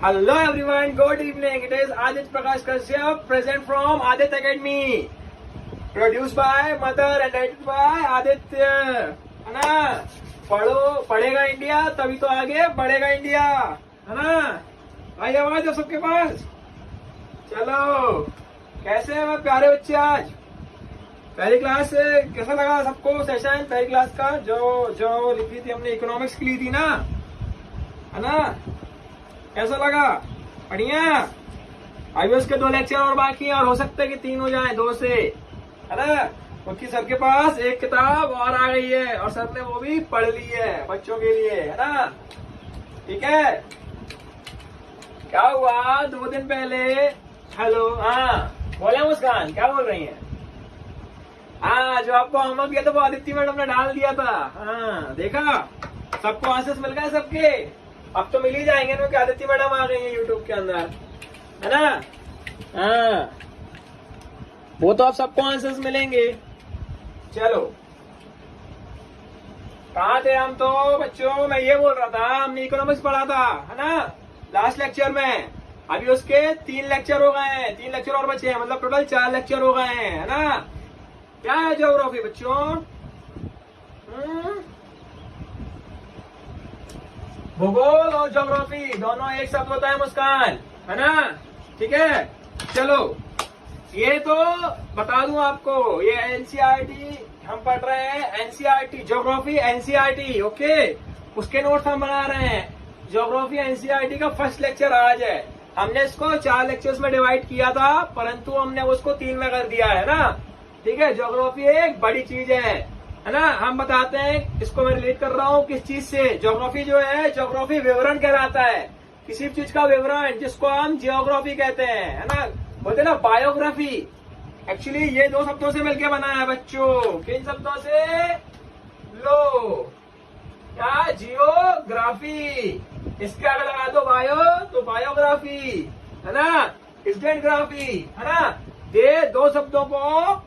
Hello everyone, good evening. It is Aditya Prakash Kashyap, present from Aditya Academy. Produced by Mother and edited by Aditya. है ना? पढ़ो, पढ़ेगा India तभी तो आगे बढ़ेगा इंडिया, है ना? भाई आवाज है सबके पास? चलो, कैसे हैं प्यारे बच्चे? आज पहली क्लास कैसा लगा सबको? सेशन पहली क्लास का जो लिखी थी हमने, इकोनॉमिक्स की ली थी ना, है ना? कैसा लगा? बढ़िया। अभी उसके 2 लेक्चर और बाकी हैं और हो सकता है कि 3 हो जाए 2 से, है ना? क्योंकि सर के पास एक किताब और आ गई है और सर ने वो भी पढ़ ली है बच्चों के लिए, है ना? ठीक है। क्या हुआ 2 दिन पहले? हेलो, हाँ बोले मुस्कान, क्या बोल रही हैं? हाँ, जो आपको होमवर्क दिया था वो आदित्य मैडम ने डाल दिया था। हाँ देखा, सबको आंसर्स मिल गए सबके। अब तो मिल ही जाएंगे ना कि आदित्य मैडम आ गई है यूट्यूब के अंदर, है ना? हाँ, वो तो अब सबको आंसर्स मिलेंगे। चलो, कहाँ थे हम? तो बच्चों मैं ये बोल रहा था, हमने इकोनॉमिक्स पढ़ा था, है ना, लास्ट लेक्चर में। अभी उसके 3 लेक्चर हो गए हैं, 3 लेक्चर और बचे हैं, मतलब टोटल 4 लेक्चर हो गए हैं, है ना? क्या है ज्योग्राफी बच्चों? भूगोल और ज्योग्राफी दोनों एक साथ होता है मुस्कान, है ना? ठीक है। चलो, ये तो बता दूं आपको, ये एनसीईआरटी हम पढ़ रहे हैं, एनसीईआरटी ज्योग्राफी, एनसीईआरटी, ओके? उसके नोट्स हम बना रहे हैं। ज्योग्राफी एनसीईआरटी का फर्स्ट लेक्चर आज है। हमने इसको 4 लेक्चर्स में डिवाइड किया था, परंतु हमने उसको 3 में कर दिया है ना? ठीक है। ज्योग्राफी एक बड़ी चीज है ना? हम बताते हैं, इसको मैं रिलेट कर रहा हूँ किस चीज से। ज्योग्राफी जो है, ज्योग्राफी विवरण कहलाता है, किसी चीज का विवरण, जिसको हम जियोग्राफी कहते हैं, है ना? बोलते ना बायोग्राफी। एक्चुअली ये 2 शब्दों से मिलकर बना है बच्चों। किन शब्दों से? लो, क्या? जियोग्राफी। इसके आगे लगा दो बायो, तो बायोग्राफी, है ना? स्टेनोग्राफी, है ना? ये 2 शब्दों को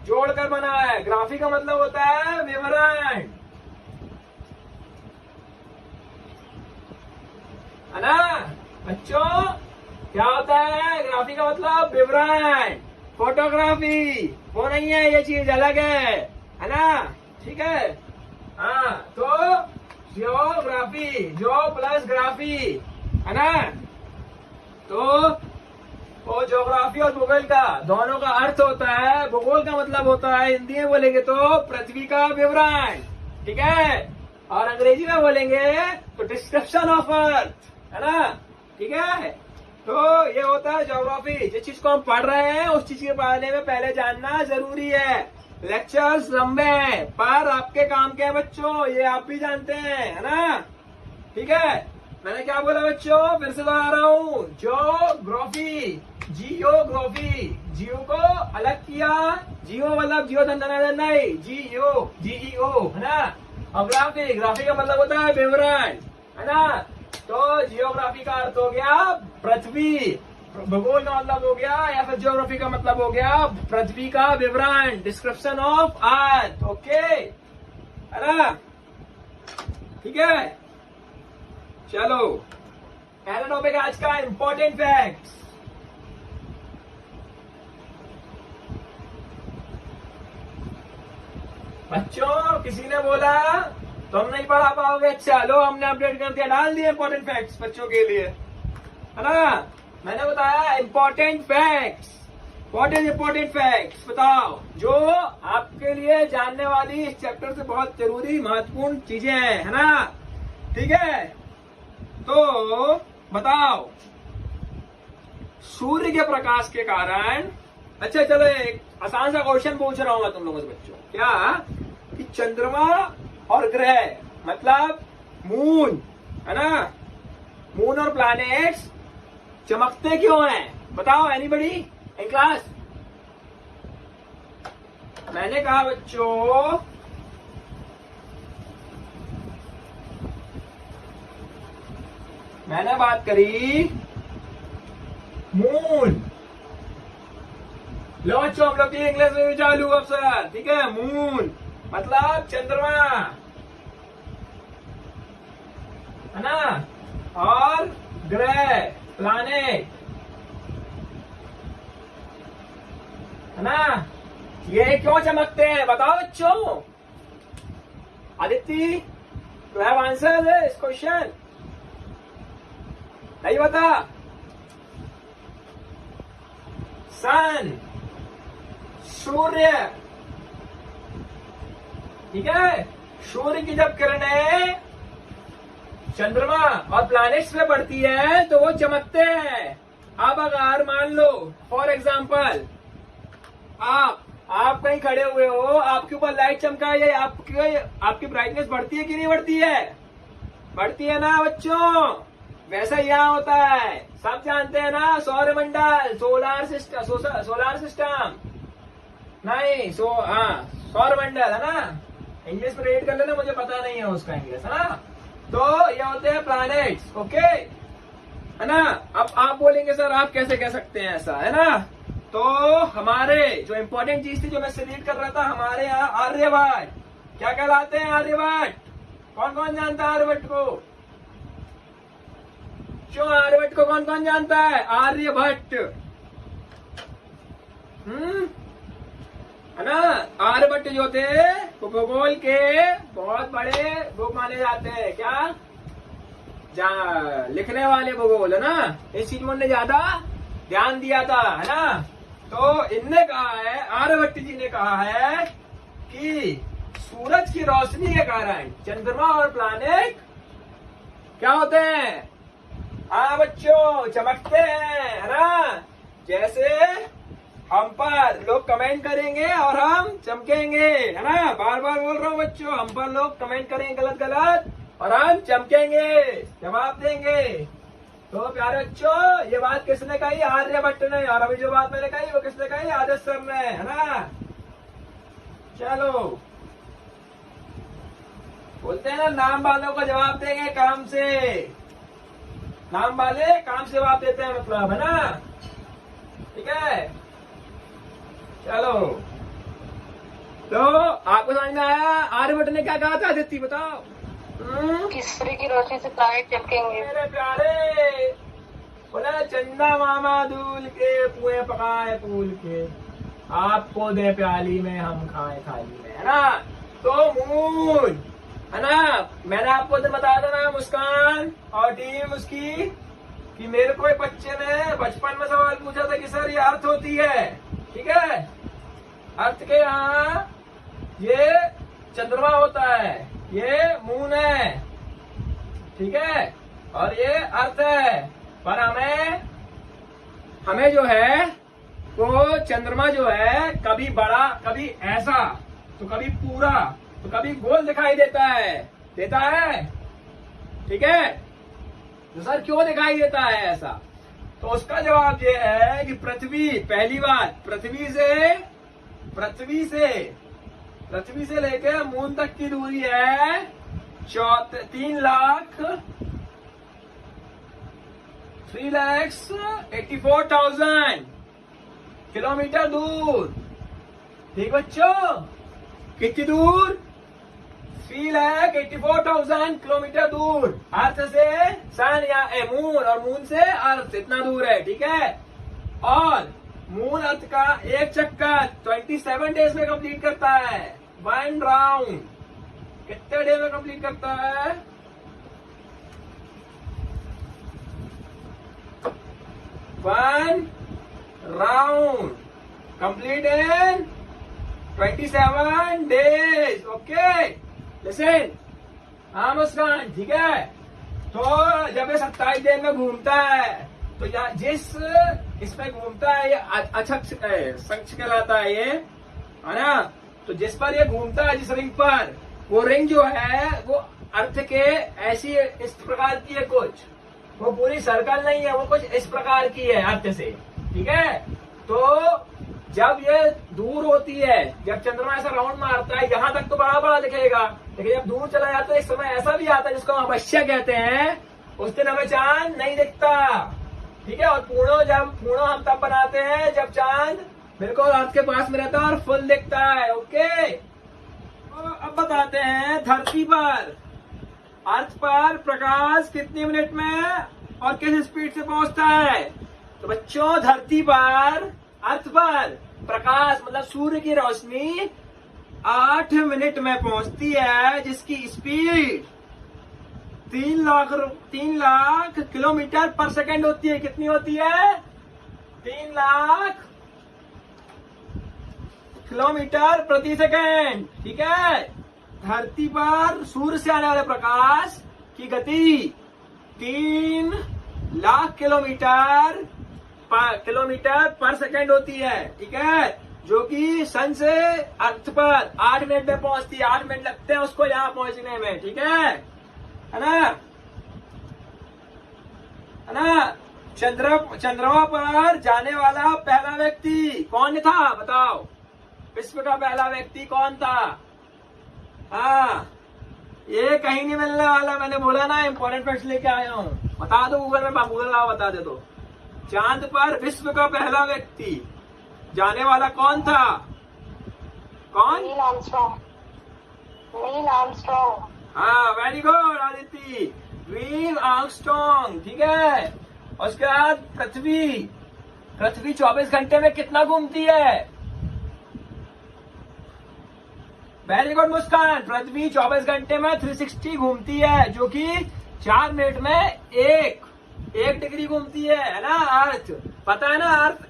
जोड़कर बना है। ग्राफी का मतलब होता है विवरण, है ना बच्चों? क्या होता है ग्राफी का मतलब? विवरण। फोटोग्राफी वो नहीं है, ये चीज अलग है ना? ठीक है। हाँ, तो जियोग्राफी, जो प्लस ग्राफी, है ना? तो वो ज्योग्राफी और भूगोल का दोनों का अर्थ होता है, भूगोल का मतलब होता है हिंदी में बोलेंगे तो पृथ्वी का विवरण, ठीक है? और अंग्रेजी में बोलेंगे तो डिस्क्रिप्शन ऑफ अर्थ, है ना? ठीक है। तो ये होता है ज्योग्राफी। जिस चीज को हम पढ़ रहे हैं उस चीज के बारे में पहले जानना जरूरी है। लेक्चर्स लंबे हैं पर आपके काम के हैं बच्चों, ये आप भी जानते हैं, है ना? ठीक है। मैंने क्या बोला बच्चों? फिर से दोहरा रहा हूँ, ज्योग्राफी, जियोग्राफी। जियो को अलग किया, जियो मतलब जियो धन नहीं, जीईओ, है ना? और ग्राफी, ग्राफी का मतलब होता है विवरण, है ना? तो जियोग्राफी का अर्थ हो गया पृथ्वी, भूगोल का मतलब हो गया, या फिर जियोग्राफी का मतलब हो गया पृथ्वी का विवरण, डिस्क्रिप्शन ऑफ अर्थ, ओके, है ना? ठीक है। चलो, पहला टॉपिक आज का इंपॉर्टेंट फैक्ट्स। बच्चों किसी ने बोला तुम नहीं पढ़ा पाओगे, अच्छा लो हमने अपडेट कर दिया, डाल दिए इंपॉर्टेंट फैक्ट्स बच्चों के लिए, है ना? मैंने बताया important facts. What is important facts? बताओ, जो आपके लिए जानने वाली इस चैप्टर से बहुत जरूरी महत्वपूर्ण चीजें हैं, है ना? ठीक है। तो बताओ, सूर्य के प्रकाश के कारण, अच्छा चलो एक आसान सा क्वेश्चन पूछ रहा हूँ मैं तुम लोगों से बच्चों, क्या कि चंद्रमा और ग्रह मतलब मून, है ना, मून और प्लैनेट्स चमकते क्यों हैं? बताओ, एनीबडी इन क्लास? मैंने कहा बच्चों, मैंने बात करी मून। लो बच्चों, हम लोग की इंग्लिश में भी चालू अफसर, ठीक है? मून मतलब चंद्रमा, है ना? और ग्रह प्लानेट, है ना? ये क्यों चमकते हैं बताओ बच्चों? Aditya, to have answer this question, नहीं बता? सन, सूर्य, ठीक है? सूर्य की जब किरणें चंद्रमा और प्लैनेट्स पे पड़ती है तो वो चमकते हैं। अब अगर मान लो फॉर एग्जाम्पल आप कहीं खड़े हुए हो, आपके ऊपर लाइट चमका है, आपकी ब्राइटनेस बढ़ती है कि नहीं बढ़ती है? बढ़ती है ना बच्चों? वैसा यहाँ होता है, सब जानते हैं ना, सौरमंडल, सोलार सिस्टम नहीं, सौरमंडल, है ना? इंग्लिश में रीड कर लेना, मुझे पता नहीं है उसका इंग्लिश, है ना? तो ये होते हैं प्लैनेट्स, ओके, है ना? अब आप बोलेंगे सर आप कैसे कह सकते हैं ऐसा, है ना? तो हमारे जो इम्पोर्टेंट चीज थी जो मैं सिलेक्ट कर रहा था, हमारे यहाँ आर्यभट्ट, क्या कहलाते हैं आर्यभट्ट? कौन कौन जानता है आर्यभट्ट को? क्यों आर्यभट्ट को कौन कौन जानता है? आर्यभट्ट, है ना? आर्यभट्ट जो थे वो भूगोल के बहुत बड़े वो माने जाते हैं, क्या लिखने वाले भूगोल, है ना? इस चीज में उन्होंने ज्यादा ध्यान दिया था, है ना? तो इनने कहा है, आर्यभट्ट जी ने कहा है कि सूरज की रोशनी के कारण चंद्रमा और प्लैनेट क्या होते हैं? हाँ बच्चों, चमकते हैं, है ना? जैसे हम पर लोग कमेंट करेंगे और हम चमकेंगे, है ना? बार बार बोल रहा हूँ बच्चों, हम पर लोग कमेंट करेंगे गलत गलत और हम चमकेंगे, जवाब देंगे। तो प्यारे बच्चों, ये बात किसने कही? आर्यभट्ट ने। और अभी जो बात मैंने कही वो किसने कही? आदर्श सर ने, है ना? चलो, बोलते हैं ना, नाम वालों को जवाब देंगे काम से, नाम वाले काम से जवाब देते हैं, मतलब, है ना? ठीक है, चलो। तो आपको समझ में आया आर्यभट्ट ने क्या कहा था? आदित्य बताओ। सूर्य की रोशनी से प्लैनेट चमकेंगे। मेरे प्यारे, बोला चंदा मामा दूल के, पुए पकाए फूल के, आपको दे प्याली में हम खाए थाली में, है ना? तो मून, है ना? मैंने आपको उधर बताया था ना, मुस्कान और टीम उसकी, कि मेरे को एक बच्चे ने बचपन में सवाल पूछा था कि सर ये अर्थ होती है, ठीक है? अर्थ के यहाँ ये चंद्रमा होता है, ये मून है, ठीक है, और ये अर्थ है। पर हमें जो है वो चंद्रमा जो है कभी बड़ा, कभी ऐसा, तो कभी पूरा, तो कभी गोल दिखाई देता है, ठीक है? तो सर क्यों दिखाई देता है ऐसा? तो उसका जवाब ये है कि पृथ्वी, पहली बात, पृथ्वी से लेकर मून तक की दूरी है 3,84,000 किलोमीटर दूर, ठीक बच्चों? कितनी दूर? 3,84,000 किलोमीटर दूर अर्थ से सन या मून, और मून से अर्थ इतना दूर है, ठीक है? और मून अर्थ का एक चक्कर 27 डेज में कंप्लीट करता है, 1 राउंड कितने डे में कंप्लीट करता है? 1 round complete in 27 days, okay? Listen, हाँ मुस्कान, ठीक है? तो जब ये 27 दिन में घूमता है, तो जिस इसमें घूमता है ये अक्षक्ष कहलाता है, ये, है ना? तो जिस पर ये घूमता है, जिस रिंग पर, वो रिंग जो है वो अर्थ के ऐसी इस प्रकार की है कुछ, वो पूरी सर्कल नहीं है, वो कुछ इस प्रकार की है अर्थ से, ठीक है? तो जब ये दूर होती है, जब चंद्रमा ऐसा राउंड मारता है, यहाँ तक तो बड़ा बड़ा दिखेगा, लेकिन जब दूर चला जाता है एक समय ऐसा भी आता है जिसको हम अवश्य कहते हैं, उस दिन हमें चांद नहीं दिखता, ठीक है? और पूर्णो हम तब बनाते हैं जब चांद बिल्कुल अर्थ के पास में रहता है और फुल दिखता है, ओके? तो अब बताते हैं, धरती पर, अर्थ पर प्रकाश कितने मिनट में और किस स्पीड से पहुंचता है? तो बच्चों धरती पर, अर्थ पर प्रकाश मतलब सूर्य की रोशनी 8 मिनट में पहुंचती है, जिसकी स्पीड 3 लाख किलोमीटर पर सेकंड होती है। कितनी होती है? 3 लाख किलोमीटर प्रति सेकंड। ठीक है। धरती पर सूर्य से आने वाले प्रकाश की गति 3 लाख किलोमीटर पर सेकंड होती है। ठीक है। जो कि सन से अर्थ पर 8 मिनट में पहुंचती है। 8 मिनट लगते हैं उसको यहाँ पहुंचने में। ठीक है ना? है ना? चंद्रमा पर जाने वाला पहला व्यक्ति कौन था? बताओ, विश्व का पहला व्यक्ति कौन था? हाँ, ये कहीं नहीं मिलने वाला। मैंने बोला ना, इंपॉर्टेंट फैक्ट्स लेके आया हूँ। बता दो गूगल में, गूगल का बता दे दो। चांद पर विश्व का पहला व्यक्ति जाने वाला कौन था? कौन? Neil Armstrong. Neil Armstrong. हाँ, very good Aditya, Neil Armstrong. ठीक है। और उसके बाद पृथ्वी 24 घंटे में कितना घूमती है? वेरी गुड मुस्कान। पृथ्वी 24 घंटे में 360 घूमती है, जो कि 4 मिनट में एक डिग्री घूमती है ना? अर्थ पता है ना?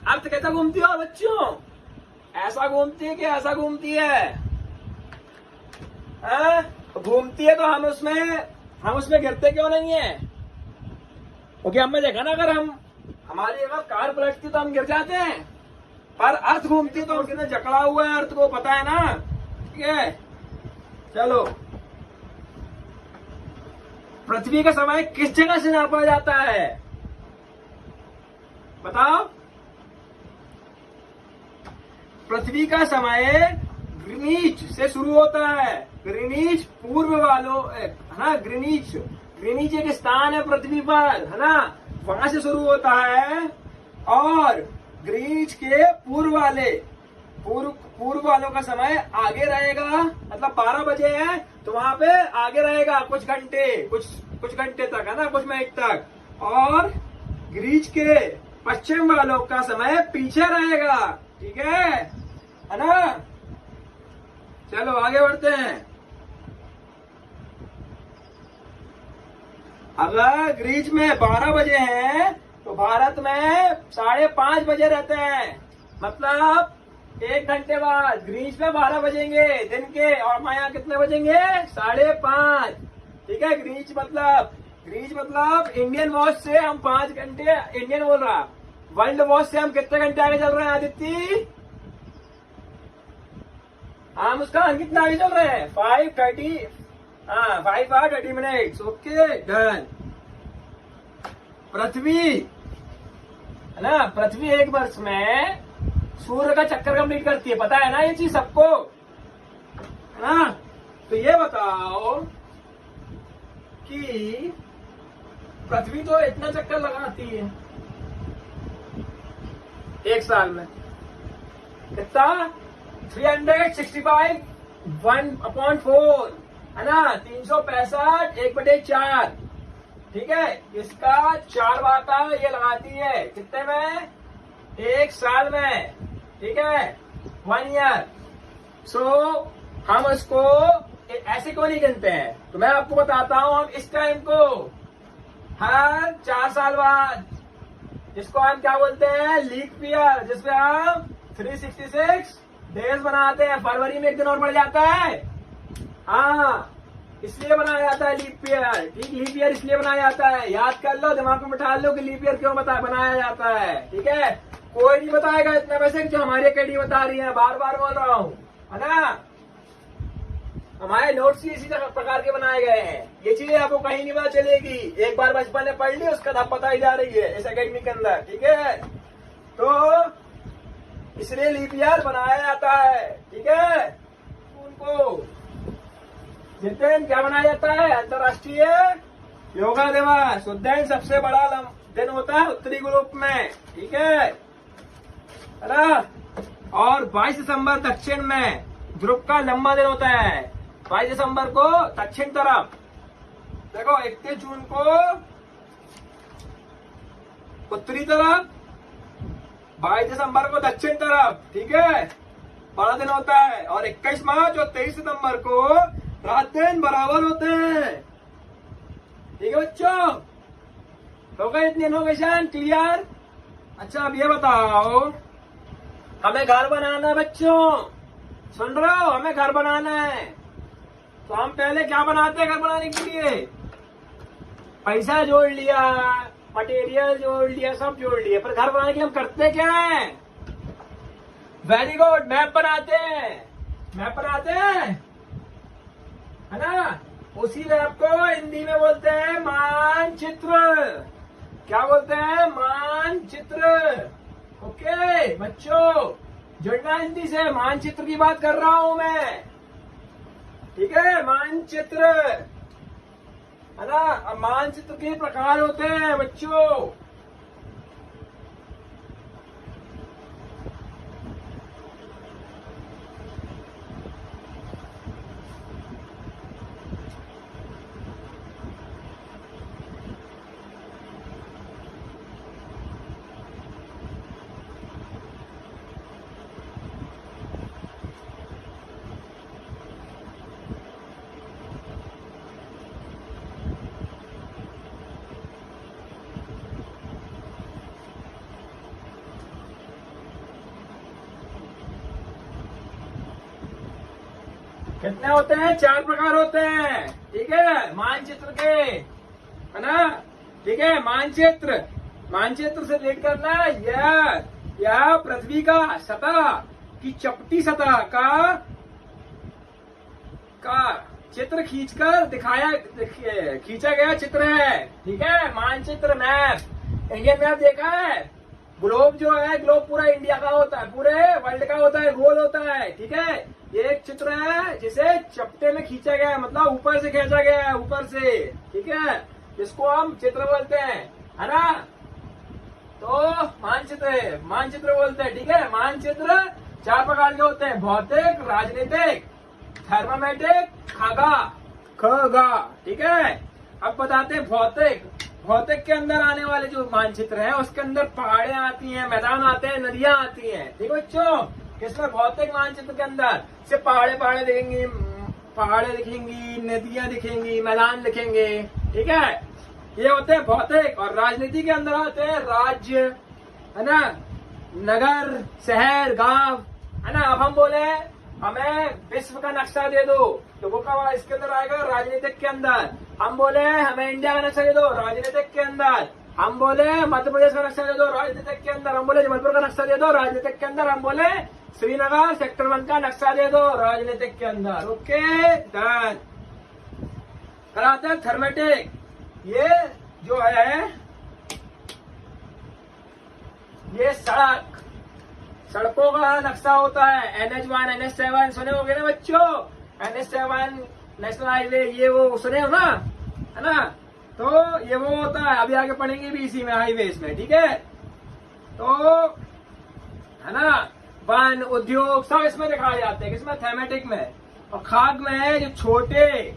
अर्थ कैसा घूमती है बच्चों? ऐसा घूमती है कि ऐसा घूमती है? घूमती है तो हम उसमें गिरते क्यों नहीं है? क्योंकि हमने देखा ना, अगर हमारी कार पलटती तो हम गिर जाते हैं, पर अर्थ घूमती है तो हम कितने जकड़ा हुआ है अर्थ को, पता है ना? ठीक है। चलो, पृथ्वी का समय किस जगह से नापा जाता है? बताओ। पृथ्वी का समय ग्रीनिच से शुरू होता है। ग्रीनिच पूर्व वालों, है ना? ग्रीनिच एक स्थान है पृथ्वी पर, है ना? वहां से शुरू होता है। और ग्रीनिच के पूर्व वालों का समय आगे रहेगा, मतलब 12 बजे है तो वहां पे आगे रहेगा कुछ घंटे तक, है ना? कुछ मिनट तक। और ग्रीनिच के पश्चिम वालों का समय पीछे रहेगा। ठीक है ना? चलो आगे बढ़ते हैं। अगर ग्रीनिच में 12 बजे हैं तो भारत में 5:30 बजे रहते हैं, मतलब 1 घंटे बाद ग्रीनिच में 12 बजेंगे दिन के, और हमारे यहाँ कितने बजेंगे? 5:30। ठीक है। ग्रीनिच मतलब इंडियन वॉच से हम 5 घंटे, इंडियन बोल रहा, वर्ल्ड वॉच से हम कितने घंटे आगे चल रहे हैं आदित्य? हाँ मुस्कान, कितना आगे चल रहे हैं? 5:30। हाँ, 5 hours 30 minutes। Okay, done. पृथ्वी, है ना? पृथ्वी 1 वर्ष में सूर्य का चक्कर कंप्लीट करती है, पता है ना ये चीज सबको, है ना? तो ये बताओ कि पृथ्वी तो इतना चक्कर लगाती है 1 साल में, कितना? 365 1/4, है ना? 365 1/4। ठीक है। इसका 4 भागा ये लगाती है कितने में? 1 साल में। ठीक है, 1 ईयर। सो हम इसको ऐसे क्यों नहीं गिनते हैं? तो मैं आपको बताता हूं। हम इस टाइम को हर 4 साल बाद, जिसको हम क्या बोलते हैं? लीप ईयर, जिसमें हम 366 डेज बनाते हैं। फरवरी में 1 दिन और बढ़ जाता है। हाँ, इसलिए बनाया जाता है लीप ईयर। ठीक, लीप ईयर इसलिए बनाया जाता है, याद कर लो, दिमाग में बिठा लो कि लीप ईयर क्यों बनाया जाता है। ठीक है। कोई नहीं बताएगा इतना वैसे, जो हमारी अकेडमी बता रही है, बार बार बोल रहा हूँ, है ना? हमारे नोट्स ही इसी प्रकार के बनाए गए हैं। ये चीजें आपको कहीं नहीं पता चलेगी। एक बार बचपन में पढ़ ली, उसका अब पता ही जा रही है इस अकेडमी के अंदर। ठीक है। तो इसलिए लीप ईयर बनाया जाता है। ठीक है। उनको जिस दिन क्या बनाया जाता है? अंतर्राष्ट्रीय योगा दिवस। उस दिन सबसे बड़ा दिन होता है उत्तरी ग्रुप में। ठीक है ना? और 22 दिसंबर दक्षिण में ध्रुव का लंबा दिन होता है। 22 दिसंबर को दक्षिण तरफ। देखो 31 जून को उत्तरी तरफ, 22 दिसंबर को दक्षिण तरफ। ठीक है, बड़ा दिन होता है। और 21 मार्च और 23 सितंबर को रात दिन बराबर होते हैं। ठीक है बच्चों, हो गई इतनी इन्फॉर्मेशन क्लियर? अच्छा अब ये बताओ, हमें घर बनाना है बच्चों, सुन रहे हो? हमें घर बनाना है, तो हम पहले क्या बनाते हैं घर बनाने के लिए? पैसा जोड़ लिया, मटेरियल जोड़ लिया, सब जोड़ लिया, पर घर बनाने के लिए हम करते क्या है? वेरी गुड, मैप बनाते हैं। मैप बनाते हैं, है ना? उसी मैप को हिंदी में बोलते हैं मानचित्र। क्या बोलते हैं? मानचित्र। ओके बच्चों, जुड़ना हिंदी से, मानचित्र की बात कर रहा हूं मैं। ठीक है, मानचित्र, है ना? अब मानचित्र के प्रकार होते हैं बच्चों। कितने होते हैं? 4 प्रकार होते हैं। ठीक है, मानचित्र के, है ना? ठीक है, मानचित्र, मानचित्र से रिलेट करना, यह पृथ्वी का सतह की चपटी सतह का चित्र खींचकर खींचा गया चित्र है। ठीक है, मानचित्र, मैप, इंडियन मैप देखा है? ग्लोब जो है, ग्लोब पूरा इंडिया का होता है, पूरे वर्ल्ड का होता है, गोल होता है। ठीक है, ये एक चित्र है जिसे चपटे में खींचा गया है, मतलब ऊपर से खींचा गया है, ऊपर से। ठीक है, जिसको हम चित्र बोलते हैं, है ना? तो मानचित्र बोलते हैं। ठीक है, मानचित्र 4 प्रकार के होते हैं, भौतिक, राजनीतिक, थर्मामेट्रिक, खगा। ठीक है, अब बताते हैं भौतिक। भौतिक के अंदर आने वाले जो मानचित्र है, उसके अंदर पहाड़े आती हैं, मैदान आते हैं, नदियां आती हैं। ठीक है बच्चों, किसमें? भौतिक मानचित्र के अंदर से पहाड़े दिखेंगी, नदियां दिखेंगी, मैदान दिखेंगे। ठीक है, ये होते हैं भौतिक। और राजनीति के अंदर आते हैं राज्य, है ना, नगर, शहर, गांव, है ना? अब हम बोले हमें विश्व का नक्शा दे दो, तो वो कब इसके अंदर आएगा? राजनीतिक के अंदर। हम बोले हमें इंडिया का नक्शा दे दो, राजनीतिक के अंदर। हम बोले मध्य प्रदेश का नक्शा दे दो, राजनीतिक के अंदर। हम बोले जबलपुर का नक्शा दे दो, राजनीतिक के अंदर। हम बोले श्रीनगर सेक्टर 1 का नक्शा दे दो, राजनीतिक के अंदर। Okay done. कराते हैं थर्मेटिक। ये जो है, ये सड़कों का नक्शा होता है। NH1, NH7 सुने होंगे ना बच्चों? NH7 नेशनल हाईवे, ये वो सुने हो ना, है ना? तो ये वो होता है, अभी आगे पढ़ेंगे भी इसी में, हाईवेज में। ठीक है, तो है ना, वन, उद्योग सब इसमें दिखाए जाते हैं। किसमें? थैमेटिक में। और खाग में है जो छोटे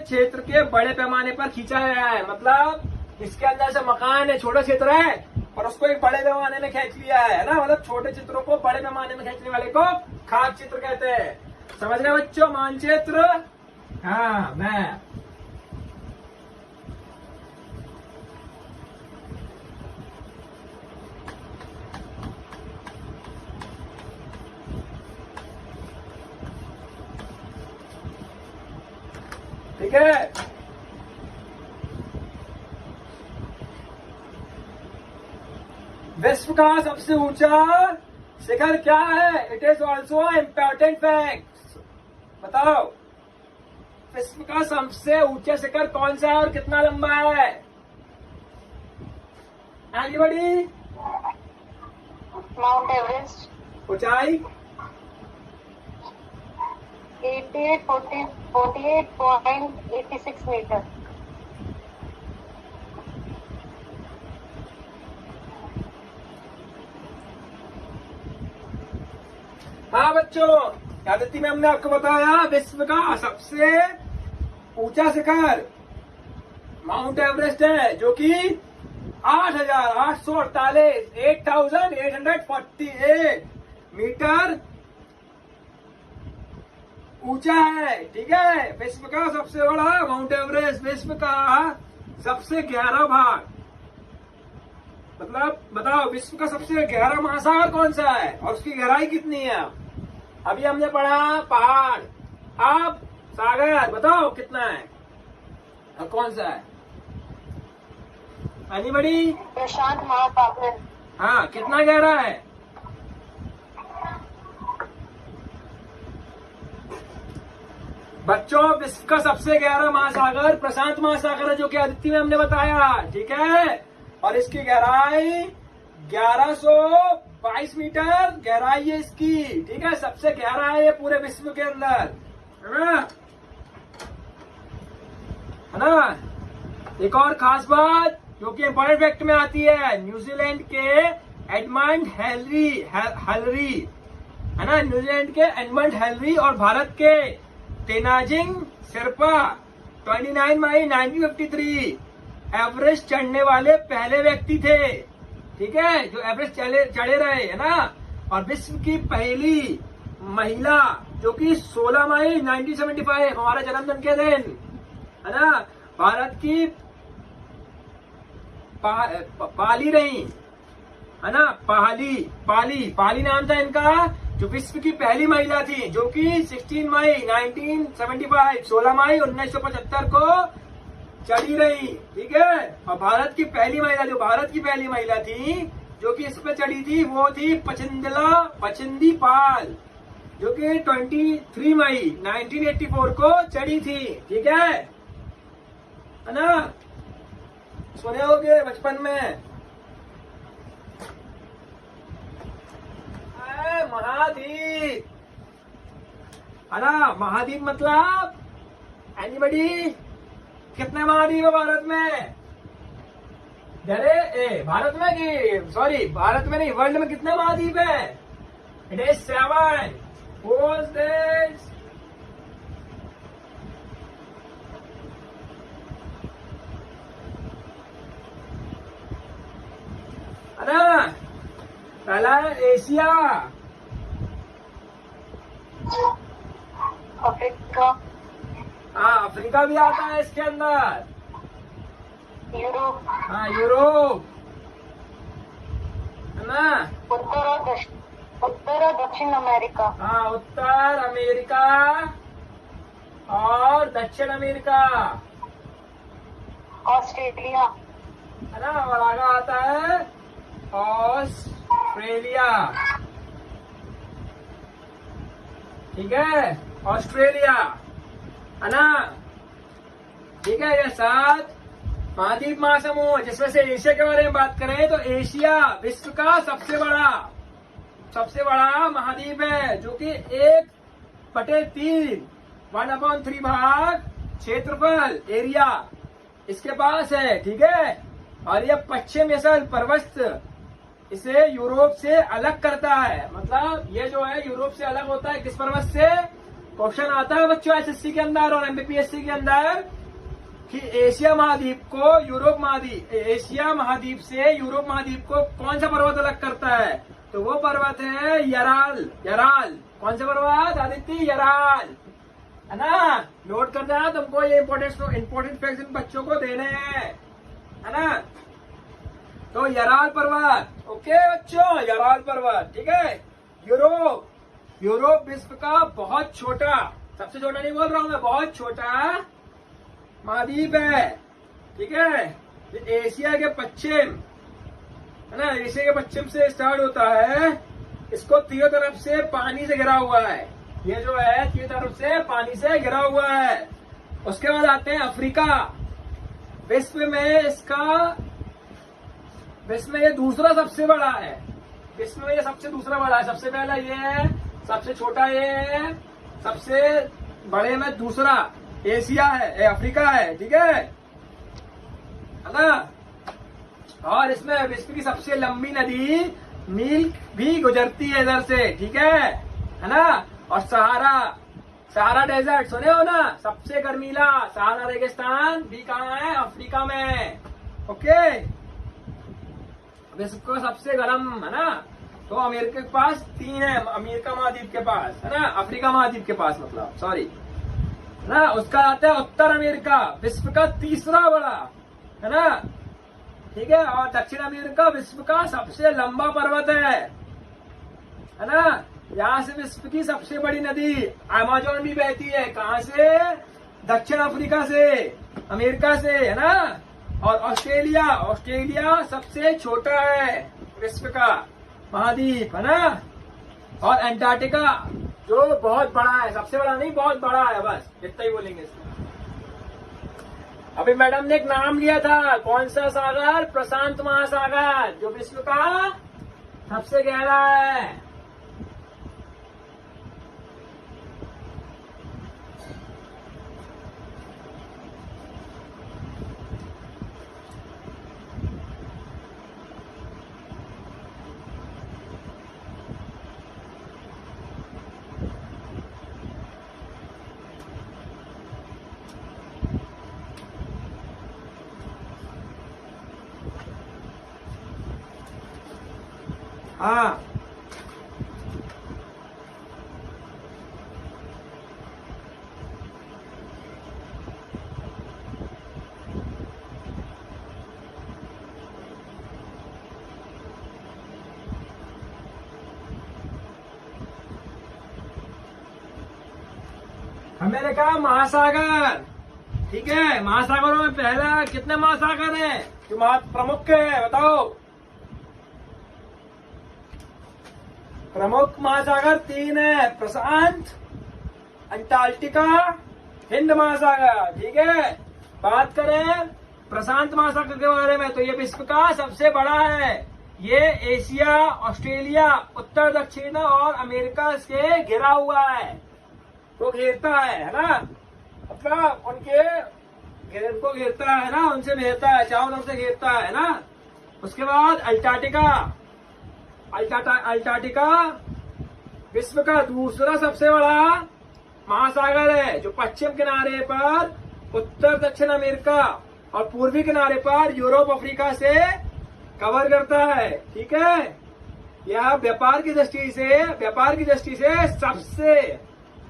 क्षेत्र के बड़े पैमाने पर खींचा गया है, मतलब इसके अंदर से मकान है, छोटा क्षेत्र है, और उसको एक बड़े पैमाने में खींच लिया है ना? मतलब छोटे चित्रों को बड़े पैमाने में खींचने वाले को खाग चित्र कहते हैं। समझ रहे बच्चों? मानचित्र, हाँ, मैप। ठीक है, विश्व का सबसे ऊंचा शिखर क्या है? It is also important fact. बताओ, विश्व का सबसे ऊंचा शिखर कौन सा है और कितना लंबा है? एनीबॉडी? Mount Everest. ऊंचाई? 48.86 मीटर। हाँ बच्चों, आदित्य मैम ने आपको बताया विश्व का सबसे ऊंचा शिखर माउंट एवरेस्ट है, जो कि 8,848 8,848 मीटर ऊंचा है। ठीक है, विश्व का सबसे बड़ा माउंट एवरेस्ट, विश्व का सबसे गहरा भाग, मतलब बताओ विश्व का सबसे गहरा महासागर कौन सा है और उसकी गहराई कितनी है। अभी हमने पढ़ा पहाड़, अब सागर बताओ कितना है और कौन सा है। एनीबडी? प्रशांत महासागर। हाँ, कितना गहरा है? बच्चों, विश्व का सबसे गहरा महासागर प्रशांत महासागर है, जो कि आदित्य में हमने बताया। ठीक है, और इसकी गहराई 1122 मीटर गहराई है इसकी। ठीक है, सबसे गहरा है ये पूरे विश्व के अंदर, है ना। एक और खास बात जो कि इंपॉर्टेंट फैक्ट में आती है, न्यूजीलैंड के एडमंड हेनरी है ना, न्यूजीलैंड के एडमंड हेनरी और भारत के तेनाजिंग शेरपा 29 मई 1953 एवरेस्ट चढ़ने वाले पहले व्यक्ति थे। ठीक है, जो एवरेस्ट चढ़े रहे, है ना। और विश्व की पहली महिला जो कि 16 मई 1975 हमारे जन्मदिन के दिन, है ना, भारत की पाली रही, है ना, पाली नाम था इनका, जो विश्व की पहली महिला थी, जो कि 16 मई 1975 16 मई 1975 को चढ़ी रही। ठीक है, और भारत की पहली महिला थी जो कि इस पे चढ़ी थी, वो थी पचंदी पाल, जो कि 23 मई 1984 को चढ़ी थी। ठीक है ना, सुने होगे बचपन में। महाद्वीप, है ना, महाद्वीप मतलब एनीबडी? कितने महाद्वीप है भारत में? भारत में कि सॉरी, भारत में नहीं, वर्ल्ड में कितने महाद्वीप है? It is 7। Who's this? है ना, पहला है एशिया, अफ्रीका, हाँ अफ्रीका भी आता है इसके अंदर, यूरोप, हाँ यूरोप, है ना, उत्तर और दक्षिण अमेरिका, हाँ उत्तर अमेरिका और दक्षिण अमेरिका, ऑस्ट्रेलिया, है ना, और आगे आता है ऑस्ट्रेलिया। ठीक है, ऑस्ट्रेलिया, है ना। ठीक है, ये 7 महाद्वीप महासमूह, जिसमें से एशिया के बारे में बात करें तो एशिया विश्व का सबसे बड़ा महाद्वीप है, जो कि 1/3 1/3 भाग क्षेत्रफल एरिया इसके पास है। ठीक है, और यह पश्चिम एशिया पर्वत इसे यूरोप से अलग करता है, मतलब ये जो है यूरोप से अलग होता है। किस पर्वत से? क्वेश्चन आता है बच्चों एसएससी के अंदर और एमपीएससी के अंदर कि एशिया महाद्वीप से यूरोप महाद्वीप को कौन सा पर्वत अलग करता है? तो वो पर्वत है यराल। कौन सा पर्वत आदित्य? यराल, है ना। नोट कर देना, तुमको ये इंपॉर्टेंट फैक्ट्स इन बच्चों को देने हैं, है ना। तो यराल पर्वत, ओके बच्चों, यराल पर्वत। ठीक है, यूरोप विश्व का बहुत छोटा, सबसे छोटा नहीं बोल रहा हूं मैं, बहुत छोटा महाद्वीप है। ठीक है, एशिया के पश्चिम, है ना, एशिया के पश्चिम से स्टार्ट होता है, इसको तीनों तरफ से पानी से घिरा हुआ है। ये जो है तीनों तरफ से पानी से घिरा हुआ है। उसके बाद आते हैं अफ्रीका, विश्व में ये दूसरा सबसे बड़ा है, विश्व में ये सबसे दूसरा बड़ा है। सबसे पहला ये है, सबसे छोटा ये है, सबसे बड़े में दूसरा एशिया है, अफ्रीका है। ठीक है ना, और इसमें विश्व की सबसे लंबी नदी नील भी गुजरती है इधर से। ठीक है ना, और सहारा डेजर्ट सुने हो ना, सबसे गर्मीला सहारा रेगिस्तान भी कहाँ है? अफ्रीका में। ओके, विश्व का सबसे गर्म, है ना। तो अमेरिका के पास 3 है, अमेरिका महाद्वीप के पास, है ना, अफ्रीका महाद्वीप के पास, मतलब सॉरी, है ना। उसका आता है उत्तर अमेरिका, विश्व का तीसरा बड़ा, है ना, ठीक है। और दक्षिण अमेरिका विश्व का सबसे लंबा पर्वत है ना। यहाँ से विश्व की सबसे बड़ी नदी अमेज़न भी बहती है। कहाँ से? दक्षिण अफ्रीका से, अमेरिका से, है ना। और ऑस्ट्रेलिया सबसे छोटा है विश्व का महाद्वीप, है ना। और अंटार्कटिका जो बहुत बड़ा है, सबसे बड़ा नहीं, बहुत बड़ा है, बस इतना ही बोलेंगे इसमें। अभी मैडम ने एक नाम लिया था, कौन सा सागर? प्रशांत महासागर, जो विश्व का सबसे गहरा है। हाँ, मैंने कहा महासागर, ठीक है। महासागरों में पहला कितने महासागर हैं जो प्रमुख है? बताओ। प्रमुख महासागर 3 है, प्रशांत, अंटार्कटिका, हिंद महासागर, ठीक है। बात करें प्रशांत महासागर के बारे में, तो ये विश्व का सबसे बड़ा है। ये एशिया, ऑस्ट्रेलिया, उत्तर दक्षिण और अमेरिका से घिरा हुआ है, वो घेरता है ना, मतलब उनको घेरता है ना, उनसे घेरता है, चारों तरफ से घेरता है ना। उसके बाद अंटार्कटिका विश्व का दूसरा सबसे बड़ा महासागर है, जो पश्चिम किनारे पर उत्तर दक्षिण अमेरिका और पूर्वी किनारे पर यूरोप अफ्रीका से कवर करता है, ठीक है। यह व्यापार की दृष्टि से सबसे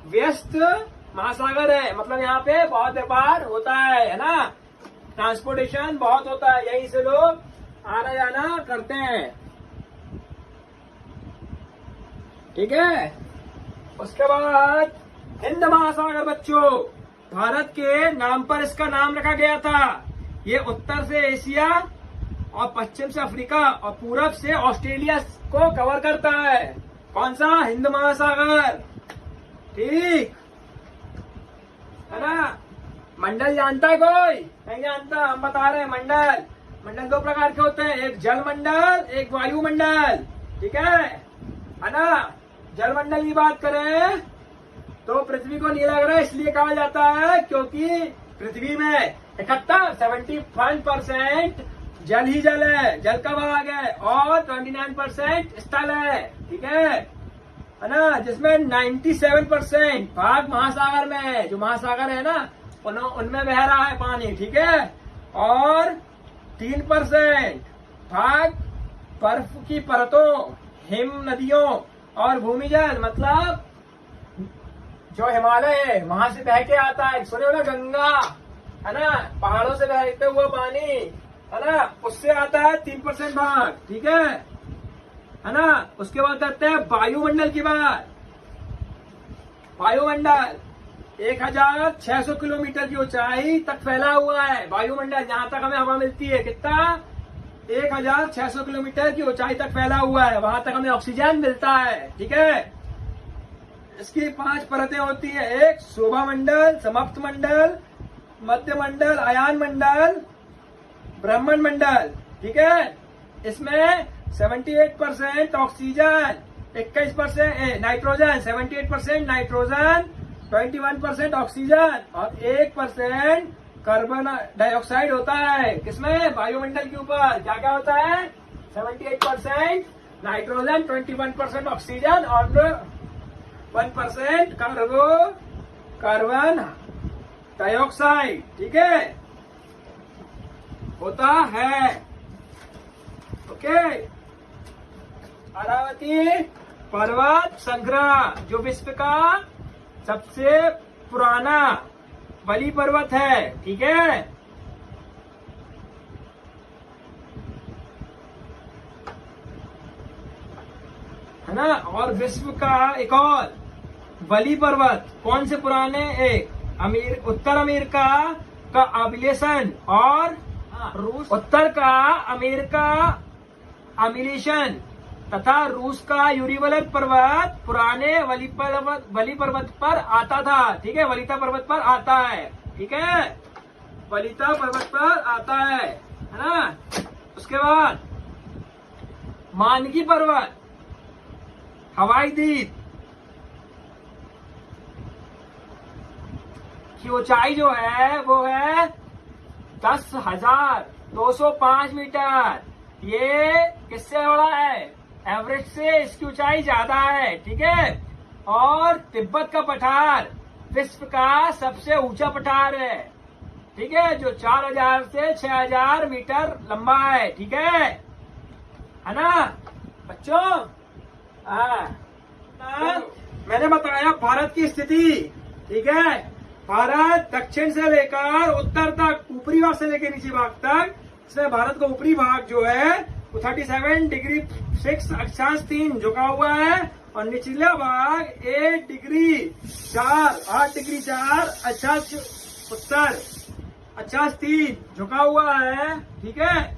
व्यस्त महासागर है, मतलब यहाँ पे बहुत व्यापार होता है ना, ट्रांसपोर्टेशन बहुत होता है, यहीं से लोग आना जाना करते हैं, ठीक है। उसके बाद हिंद महासागर बच्चों, भारत के नाम पर इसका नाम रखा गया था। ये उत्तर से एशिया और पश्चिम से अफ्रीका और पूरब से ऑस्ट्रेलिया को कवर करता है। कौन सा? हिंद महासागर, ठीक है ना। मंडल जानता है कोई? नहीं जानता, हम बता रहे हैं। मंडल 2 प्रकार के होते हैं, एक जल मंडल, एक वायुमंडल, ठीक है ना। जल मंडल की बात करें तो पृथ्वी को नीला ग्रह इसलिए कहा जाता है क्योंकि पृथ्वी में 75% जल ही जल है, जल का भाग है, और 29% स्थल है, ठीक है ना। जिसमें 97% भाग महासागर में है, जो महासागर है ना उनमें बह रहा है पानी, ठीक है। और 3% भाग बर्फ की परतों, हिम नदियों और भूमिजल, मतलब जो हिमालय है वहां से बह के आता है। सुने हो ना, गंगा है ना, पहाड़ों से बहते हुआ पानी है ना, उससे आता है 3% भाग, ठीक है ना। उसके बाद करते हैं वायुमंडल की बात। वायुमंडल 1600 किलोमीटर की ऊंचाई तक फैला हुआ है। वायुमंडल जहां तक हमें हवा मिलती है, कितना? 1600 किलोमीटर की ऊंचाई तक फैला हुआ है, वहां तक हमें ऑक्सीजन मिलता है, ठीक है। इसकी 5 परतें होती है, एक शोभा मंडल, समाप्त मंडल, मध्य मंडल, अयान मंडल, ब्रह्मण मंडल, ठीक है। इसमें 78% ऑक्सीजन, 21% नाइट्रोजन, 78% नाइट्रोजन, 21% ऑक्सीजन और 1% कार्बन डाइऑक्साइड होता है। किसमें? वायुमंडल के ऊपर क्या क्या होता है? 78% नाइट्रोजन, 21% ऑक्सीजन और 1% कार्बन डाइऑक्साइड, ठीक है, होता है, ओके। ओके। अरावती पर्वत श्रृंखला जो विश्व का सबसे पुराना बलि पर्वत है, ठीक है। है ना। और विश्व का एक और बलि पर्वत कौन से पुराने, एक उत्तर अमेरिका का अभिलेशन और रूस, उत्तर का अमेरिका अमिलेशन तथा रूस का यूरीवलर पर्वत पुराने बलि पर्वत पर आता था, ठीक है। वलिता पर्वत पर आता है, ठीक है। वलिता पर्वत पर आता है ना। उसके बाद मानकी पर्वत हवाई द्वीप की ऊंचाई जो है वो है 10,205 मीटर। ये किससे बड़ा है, एवरेस्ट से इसकी ऊंचाई ज्यादा है, ठीक है। और तिब्बत का पठार विश्व का सबसे ऊंचा पठार है, ठीक है, जो 4,000 से 6,000 मीटर लंबा है, ठीक है ना बच्चों। मैंने बताया भारत की स्थिति, ठीक है। भारत दक्षिण से लेकर उत्तर तक, ऊपरी भाग से लेकर नीचे भाग तक, इसमें भारत का ऊपरी भाग जो है वो 37 डिग्री 6 अक्षांश 3 झुका हुआ है और निचला भाग 8 डिग्री 4 अक्षांश उत्तर अक्षांश 3 झुका हुआ है, ठीक है।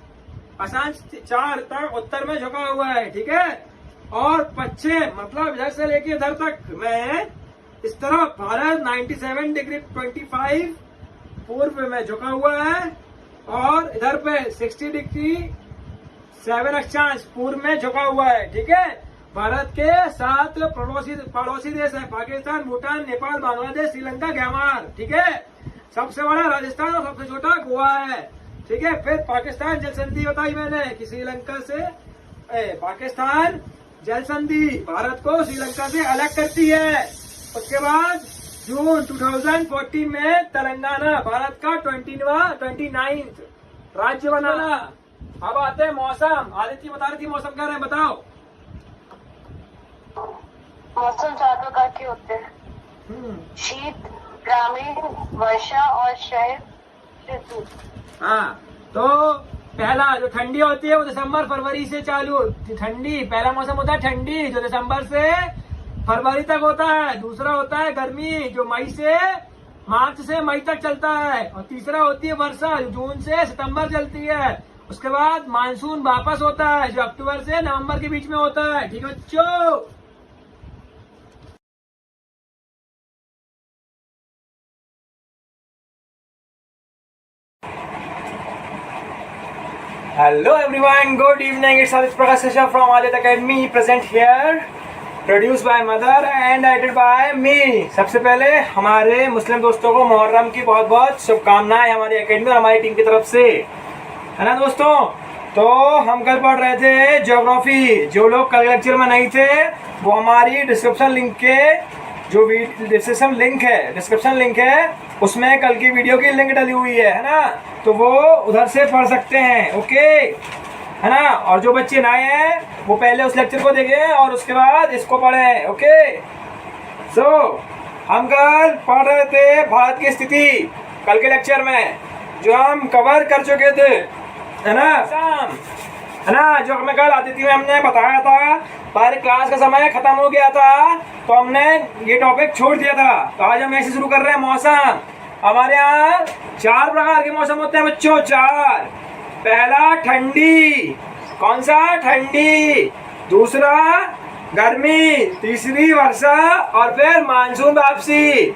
अक्षांश 4 तक उत्तर में झुका हुआ है, ठीक है। और पश्चिम मतलब इधर से लेके इधर तक में इस तरफ भारत 97 डिग्री 25 पूर्व में झुका हुआ है और इधर पे 60 डिग्री 7 अक्षांश पूर्व में झुका हुआ है, ठीक है। भारत के 7 पड़ोसी देश है, पाकिस्तान, भूटान, नेपाल, बांग्लादेश, श्रीलंका, म्यांमार, ठीक है। सबसे बड़ा राजस्थान और सबसे छोटा गोवा है, ठीक है। फिर पाकिस्तान जल संधि बताई मैंने कि श्रीलंका से पाकिस्तान जल संधि भारत को श्रीलंका से अलग करती है। उसके बाद जून 2014 में तेलंगाना भारत का 29th राज्य बना। अब आते हैं मौसम। आदित्य बता रही थी मौसम क्या है, बताओ। मौसम 4 प्रकार के होते हैं, शीत, ग्रामीण, वर्षा और शहर ऋतु। हाँ, तो पहला जो ठंडी होती है वो दिसंबर फरवरी से चालू होती, ठंडी पहला मौसम होता है ठंडी जो दिसंबर से फरवरी तक होता है। दूसरा होता है गर्मी जो मार्च से मई तक चलता है। और तीसरा होती है वर्षा जो जून से सितंबर चलती है। उसके बाद मानसून वापस होता है जो अक्टूबर से नवंबर के बीच में होता है, ठीक है बच्चों। Hello everyone, good evening. It's Aditya Prakash Sesha from Aditya Academy, present here, produced by mother and edited by me. सबसे पहले हमारे मुस्लिम दोस्तों को मुहर्रम की बहुत बहुत शुभकामनाएं हमारी एकेडमी और हमारी टीम की तरफ से, है ना दोस्तों। तो हम कल पढ़ रहे थे ज्योग्राफी। जो लोग कल लेक्चर में नहीं थे वो हमारी डिस्क्रिप्शन लिंक के जो डिस्क्रिप्शन लिंक है उसमें कल की वीडियो की लिंक डली हुई है ना। तो वो उधर से पढ़ सकते हैं, ओके, है ना। और जो बच्चे नए हैं वो पहले उस लेक्चर को देखें और उसके बाद इसको पढ़ें, ओके। सो हम कल पढ़ रहे थे भारत की स्थिति कल के लेक्चर में जो हम कवर कर चुके थे, है ना। जो हमें कल आदित्य में हमने बताया था, पर क्लास का समय खत्म हो गया था तो हमने ये टॉपिक छोड़ दिया था। तो आज हम ऐसे शुरू कर रहे हैं मौसम। हमारे यहाँ 4 प्रकार के मौसम होते हैं बच्चों, 4। पहला ठंडी, कौन सा, ठंडी। दूसरा गर्मी, तीसरी वर्षा और फिर मानसून वापसी,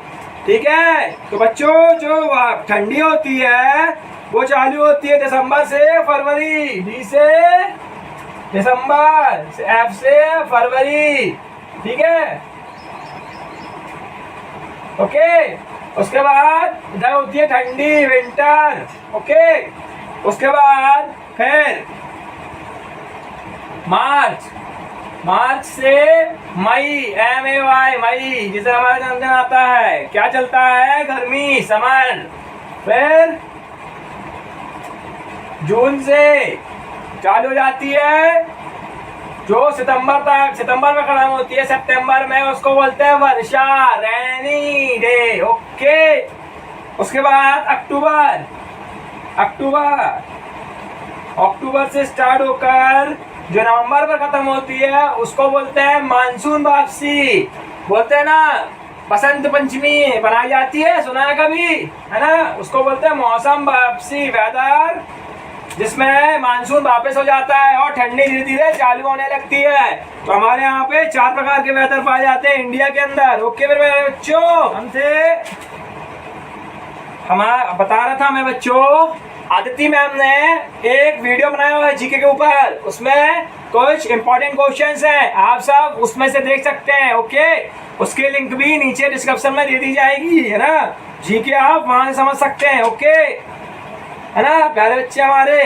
ठीक है। तो बच्चों जो ठंडी होती है वो चालू होती है दिसंबर से फरवरी, डी से दिसंबर, एफ से फरवरी, ठीक है, ओके। उसके बाद इधर होती है ठंडी, विंटर, ओके। उसके बाद फिर मार्च से मई, MAY मई, जिसे हमारा जन्मदिन आता है, क्या चलता है, गर्मी, समर। फिर जून से चालू हो जाती है जो सितंबर में खत्म होती है सितंबर में, उसको बोलते हैं वर्षा, रेनी डे। ओके, उसके बाद अक्टूबर से स्टार्ट होकर जो नवंबर पर खत्म होती है उसको बोलते हैं मानसून वापसी। बोलते हैं ना बसंत पंचमी बनाई जाती है, सुना है कभी, है ना? उसको बोलते हैं मौसम वापसी, वेदर, जिसमें मानसून वापस हो जाता है और ठंडी धीरे धीरे चालू होने लगती है। तो हमारे यहाँ पे 4 प्रकार के वेदर पाए जाते हैं इंडिया के अंदर। ओके मेरे बच्चों, बता रहा था मैं बच्चों, आदित्य मैम ने एक वीडियो बनाया हुआ है जीके के ऊपर, उसमें कुछ इंपॉर्टेंट क्वेश्चंस हैं, आप सब उसमें से देख सकते हैं। ओके, उसकी लिंक भी नीचे डिस्क्रिप्शन में दे दी जाएगी, है ना? जीके आप वहां से समझ सकते हैं। ओके, है ना प्यारे बच्चे हमारे,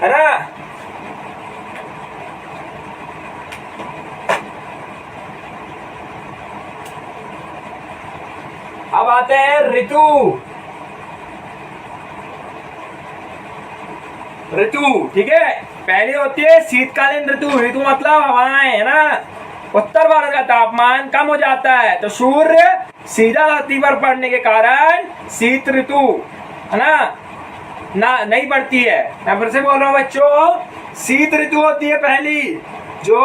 है ना? अब आते हैं ऋतु, ठीक है। पहली होती है शीतकालीन ऋतु मतलब हवाएं, है ना? उत्तर भारत का तापमान कम हो जाता है तो सूर्य सीधा धरती पर पड़ने के कारण शीत ऋतु, है ना नहीं पड़ती है। मैं फिर से बोल रहा हूँ बच्चों, शीत ऋतु होती है पहली, जो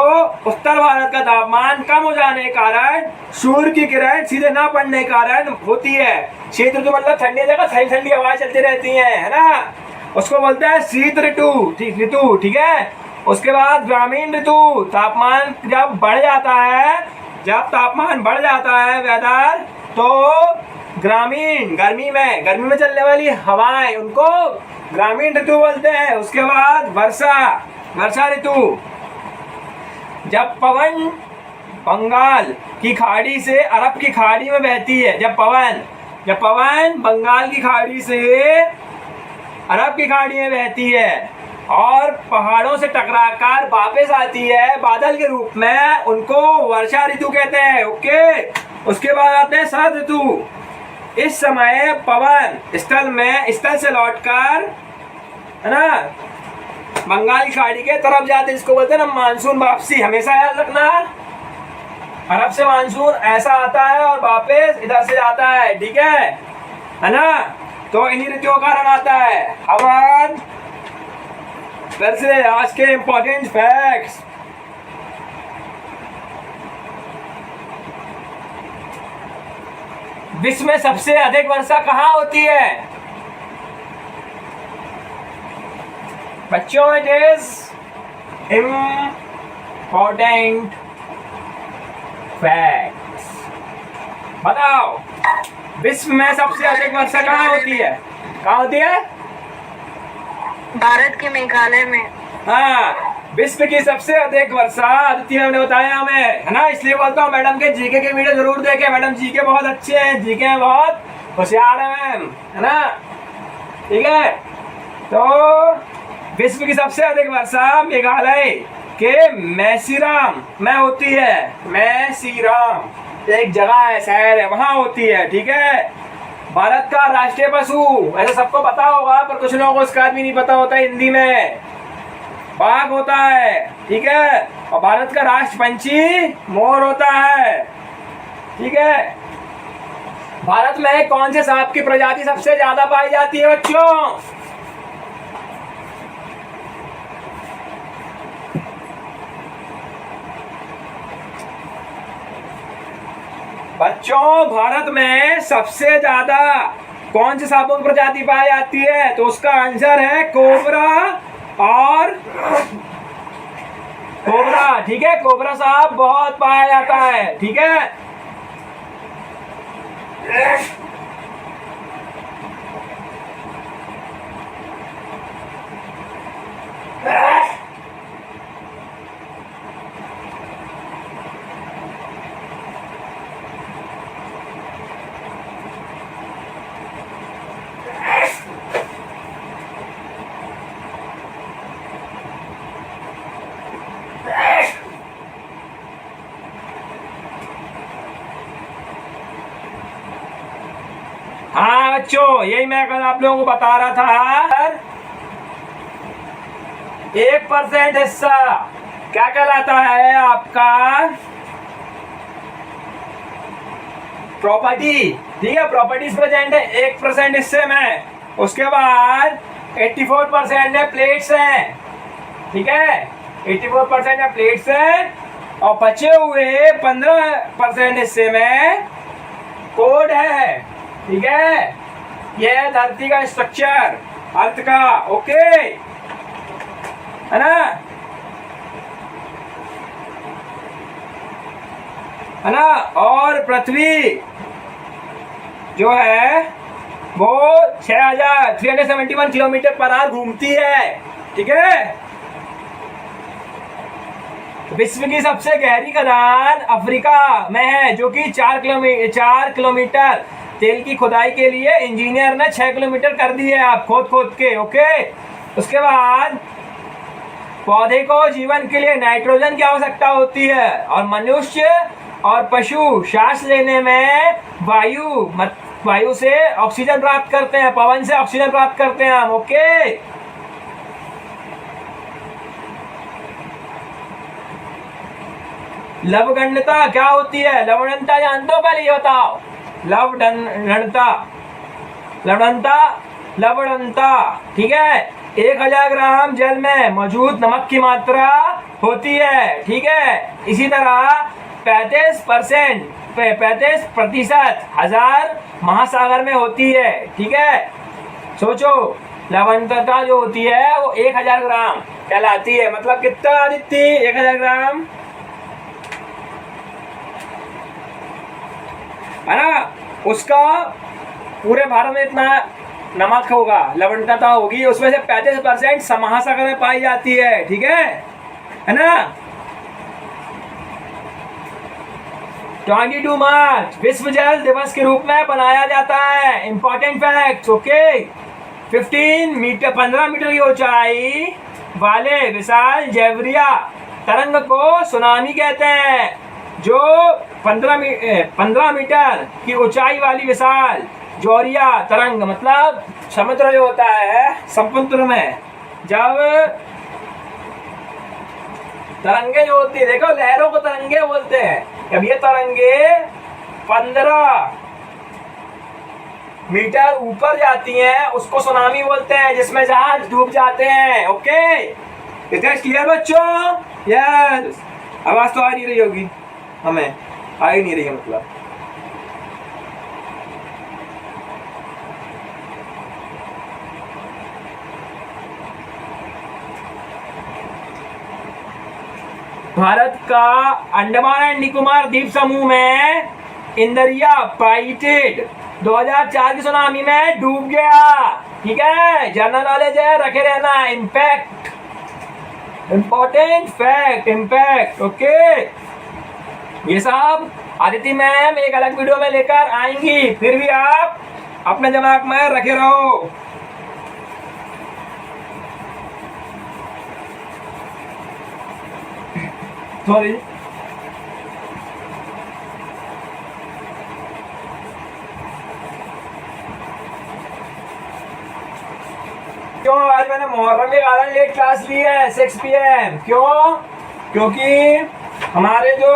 उत्तर भारत का तापमान कम हो जाने के कारण सूर्य की किरण सीधे ना पड़ने के कारण होती है। शीत ऋतु मतलब ठंडी जगह ठंडी ठंडी हवाएं चलती रहती हैं, है ना? उसको बोलते हैं शीत ऋतु, ठीक है। उसके बाद ग्रामीण ऋतु, तापमान जब बढ़ जाता है, वेदर, तो गर्मी में चलने वाली हवाएं, उनको ग्रामीण ऋतु बोलते हैं। उसके बाद वर्षा ऋतु, जब पवन बंगाल की खाड़ी से अरब की खाड़ी में बहती है, जब पवन बंगाल की खाड़ी से अरब की खाड़ी में बहती है और पहाड़ों से टकराकर वापस आती है बादल के रूप में, उनको वर्षा ऋतु कहते हैं। ओके, उसके बाद आते हैं शरद ऋतु। इस समय पवन स्थल से लौटकर, है ना, बंगाल की खाड़ी के तरफ जाते हैं, इसको बोलते हैं ना मानसून वापसी। हमेशा याद रखना, अरब से मानसून ऐसा आता है और वापस इधर से जाता है, ठीक है ना? तो इन्हीं ऋतुओं का कारण आता है। अब फिर से आज के इंपॉर्टेंट फैक्ट्स। विश्व में सबसे अधिक वर्षा कहाँ होती है बच्चों? It is important facts. बताओ, विश्व में सबसे अधिक वर्षा कहाँ होती है? भारत के मेघालय में। हाँ, विश्व की सबसे अधिक वर्षा आदित्य मैम ने बताया हमें, है ना? इसलिए बोलता हूँ मैडम के जीके के वीडियो जरूर देखें। मैडम जीके बहुत अच्छे हैं, जीके में बहुत होशियार है मैम, है ना? ठीक है, तो विश्व की सबसे अधिक वर्षा मेघालय के मैसीराम में होती है। मैसीराम एक जगह है, शहर है, वहां होती है, ठीक है। भारत का राष्ट्रीय पशु, ऐसे सबको पता होगा पर कुछ लोगों को इसका भी नहीं पता होता, हिंदी में बाघ होता है, ठीक है। और भारत का राष्ट्र पंछी मोर होता है, ठीक है। भारत में कौन से सांप की प्रजाति सबसे ज्यादा पाई जाती है बच्चों? भारत में सबसे ज्यादा कौन से सांपों की प्रजाति पाई जाती है? तो उसका आंसर है कोबरा और कोबरा, ठीक है। कोबरा सांप बहुत पाया जाता है, ठीक है। बच्चों, यही मैं कल आप लोगों को बता रहा था। 1% हिस्सा क्या कहलाता है आपका? प्रॉपर्टी। ठीक है, प्रॉपर्टीज प्रेजेंट है 1% हिस्से में। उसके बाद 84% में प्लेट्स हैं। ठीक है, 84% में प्लेट्स हैं और बचे हुए 15% हिस्से में कोड है। ठीक है, यह है धरती का स्ट्रक्चर, अर्थ का। ओके, है ना? है ना? और पृथ्वी जो है वो 6371 किलोमीटर पर आवर घूमती है। ठीक है, विश्व की सबसे गहरी खदान अफ्रीका में है, जो कि 4 किलोमीटर। तेल की खुदाई के लिए इंजीनियर ने 6 किलोमीटर कर दी है, आप खोद के। ओके, उसके बाद पौधे को जीवन के लिए नाइट्रोजन की आवश्यकता होती है और मनुष्य और पशु सांस लेने में वायु से ऑक्सीजन प्राप्त करते हैं, पवन से ऑक्सीजन प्राप्त करते हैं हम। ओके, लवगण्यता क्या होती है? लवणता जानते हो? पहले ये बताओ। लवणता। ठीक है, 1000 ग्राम जल में मौजूद नमक की मात्रा होती है। ठीक है, इसी तरह 35% 1000 महासागर में होती है। ठीक है, सोचो, लवणता जो होती है वो 1000 ग्राम कहलाती है। मतलब कितना आदित्य? 1000 ग्राम, है ना? उसका पूरे भारत में इतना नमक होगा, लवणता होगी, उसमें से 35% समहासागर में पाई जाती है। ठीक है ना? 22 मार्च विश्व जल दिवस के रूप में बनाया जाता है। Important facts. ओके, 15 मीटर की ऊंचाई वाले विशाल जैवरिया तरंग को सुनामी कहते हैं। जो 15 मीटर की ऊंचाई वाली विशाल जौरिया तरंग, मतलब समुद्र जो होता है, समुद्र में जब तरंगे जो होती है, देखो लहरों को तरंगे बोलते हैं। अब ये तरंगे 15 मीटर ऊपर जाती हैं, उसको सुनामी बोलते हैं, जिसमें जहाज डूब जाते हैं। ओके, इतना क्लियर बच्चों? यस। आवाज तो आ नहीं रही होगी, हमें आ ही नहीं रही है मतलब। भारत का अंडमान एंड निकोबार द्वीप समूह में इंदरिया पाइटेड 2004 की सुनामी में डूब गया। ठीक है, जनरल नॉलेज है, रखे रहना। Impact, important fact, impact. Okay, ये सब आदित्य मैम एक अलग वीडियो में लेकर आएंगी, फिर भी आप अपने दिमाग में रखे रहो। सॉरी, क्यों आज मैंने मुहर्रम के कारण लेट क्लास ली है 6 PM? क्यों? क्योंकि हमारे जो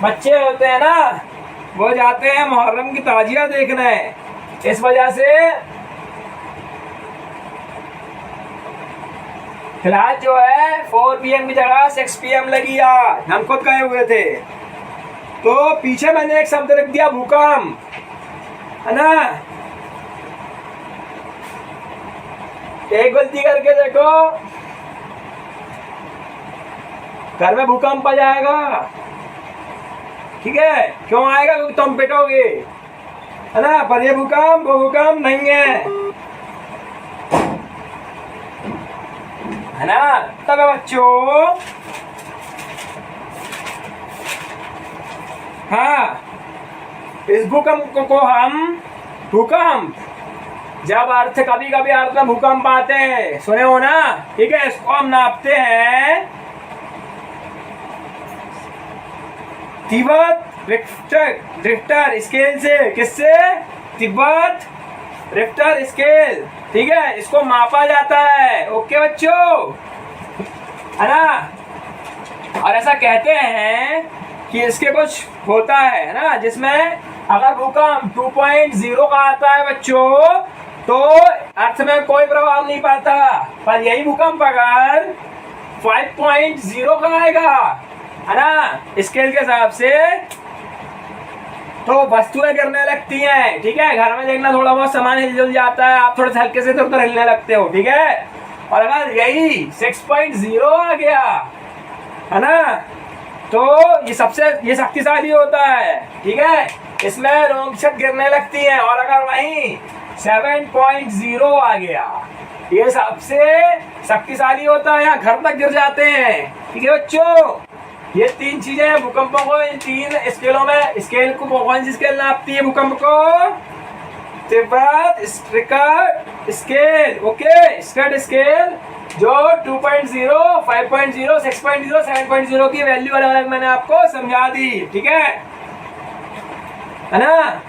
बच्चे होते हैं ना, वो जाते हैं मुहर्रम की ताजिया देखने, इस वजह से क्लास जो है 4 PM की जगह 6 PM लगी। आज हम खुद गए हुए थे, तो पीछे मैंने एक शब्द रख दिया, भूकंप, है ना? एक गलती करके देखो, घर में भूकंप आ जाएगा। ठीक है, क्यों आएगा? क्योंकि तुम पिटोगे, है ना? पर ये भूकंप वो भूकंप नहीं है ना? तब बच्चों, हाँ, इस भूकंप को हम भूकंप, जब अर्थ कभी अर्थ में भूकंप आते हैं, सुने हो ना? ठीक है, इसको हम नापते हैं तीव्रता रिक्टर स्केल से। किससे? तिब्बत रिक्टर स्केल, ठीक है, इसको मापा जाता है। ओके बच्चों, है ना। और ऐसा कहते हैं कि इसके कुछ होता है ना, जिसमें अगर भूकंप 2.0 का आता है बच्चों तो अर्थ में कोई प्रभाव नहीं पड़ता, पर यही भूकंप अगर 5.0 का आएगा, है ना, स्केल के हिसाब से, तो वस्तुएं गिरने लगती हैं। ठीक है, घर में देखना थोड़ा बहुत सामान हिल जाता है, आप थोड़े से हल्के से इधर हिलने लगते हो। ठीक है, और अगर यही 6.0 आ गया, है ना, तो ये शक्तिशाली होता है। ठीक है, इसमें रोंगछत गिरने लगती है। और अगर वहीं 7.0 आ गया, ये सबसे शक्तिशाली होता है, यहाँ घर तक गिर जाते हैं। ठीक है बच्चों, ये 3 चीजें भूकंपों को, इन 3 स्केलों में, स्केल को कौन सी स्केल नापती है भूकंप को? तिब्बत रिक्टर स्केल। ओके, स्कट स्केल जो 2.0, 5.0, 6.0, 7.0 की वैल्यू अलग अलग मैंने आपको समझा दी। ठीक है ना।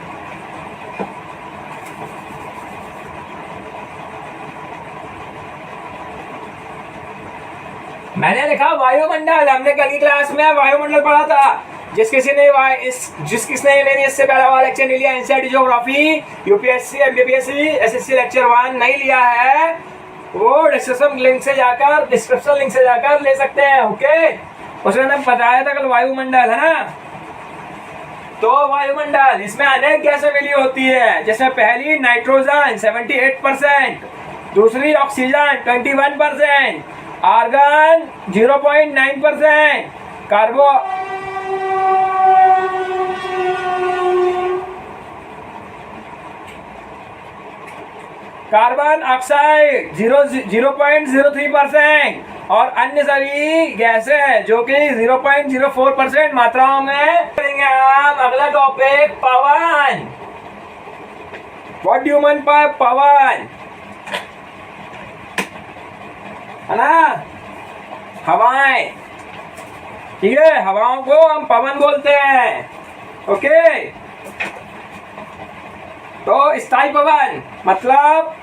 मैंने लिखा वायुमंडल, हमने कल की क्लास में वायुमंडल पढ़ा था। जिस किसने मेरी इससे पहला वाला लेक्चर नहीं लिया, NCERT geography, UPSC, MPSC, SSC lecture 1 नहीं लिया है, वो डिस्क्रिप्शन लिंक से जाकर ले सकते हैं। ओके, उसमें मैंने बताया था कल वायुमंडल, है ना। तो वायुमंडल, इसमें अनेक गैसें मिली होती है, जिसमें पहली नाइट्रोजन 78%, दूसरी ऑक्सीजन 21%, आर्गन 0.9%, कार्बन ऑक्साइड 0.03% और अन्य सभी गैसें जो कि 0.04% मात्राओं में करेंगे हम। अगला टॉपिक पवन। What do you mean by पवन, है ना, हवाएं। ठीक है, हवाओं को हम पवन बोलते हैं। ओके, तो स्थायी पवन मतलब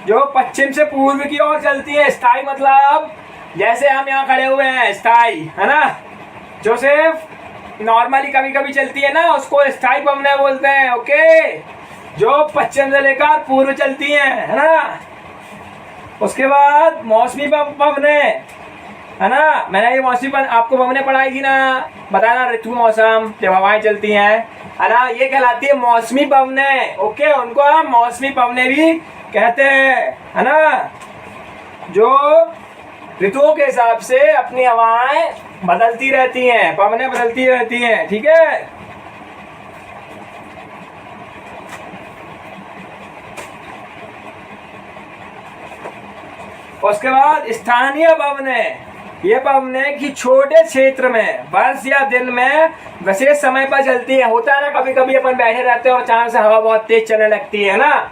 जो पश्चिम से पूर्व की ओर चलती है। स्थायी मतलब जैसे हम यहाँ खड़े हुए हैं, स्थायी, है ना, जो सिर्फ नॉर्मली कभी कभी चलती है ना, उसको स्थायी पवनें बोलते हैं। ओके, जो पश्चिम से लेकर पूर्व चलती हैं, है ना। उसके बाद मौसमी पवनें, है ना, मैंने ये मौसमी आपको पवनें पढ़ाई थी ना, बताना ऋतु मौसम जब हवाएं चलती हैं, है ना, ये कहलाती है मौसमी पवनें। ओके, उनको हम मौसमी पवनें भी कहते हैं, है ना, जो ऋतुओं के हिसाब से अपनी हवाएं बदलती रहती हैं, पवनें बदलती रहती हैं। ठीक है, उसके बाद स्थानीय पवनें, ये पवनें कि छोटे क्षेत्र में वर्ष या दिन में विशेष समय पर चलती है। होता है ना, कभी कभी अपन बैठे रहते हैं और अचानक से हवा बहुत तेज चलने लगती है ना,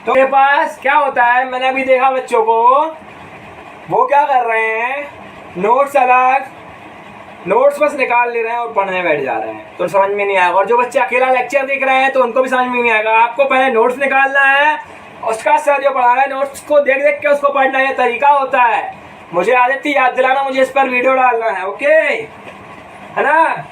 तो मेरे पास क्या होता है, मैंने अभी देखा बच्चों को, वो क्या कर रहे हैं, नोट्स बस निकाल ले रहे हैं और पढ़ने बैठ जा रहे हैं, तो समझ में नहीं आएगा। और जो बच्चे अकेला लेक्चर देख रहे हैं तो उनको भी समझ में नहीं आएगा। आपको पहले नोट्स निकालना है, उसका सर जो पढ़ा रहा है नोट्स को देख देख के उसको पढ़ना, ये तरीका होता है। मुझे आदत थी याद दिलाना, मुझे इस पर वीडियो डालना है। ओके, है ना।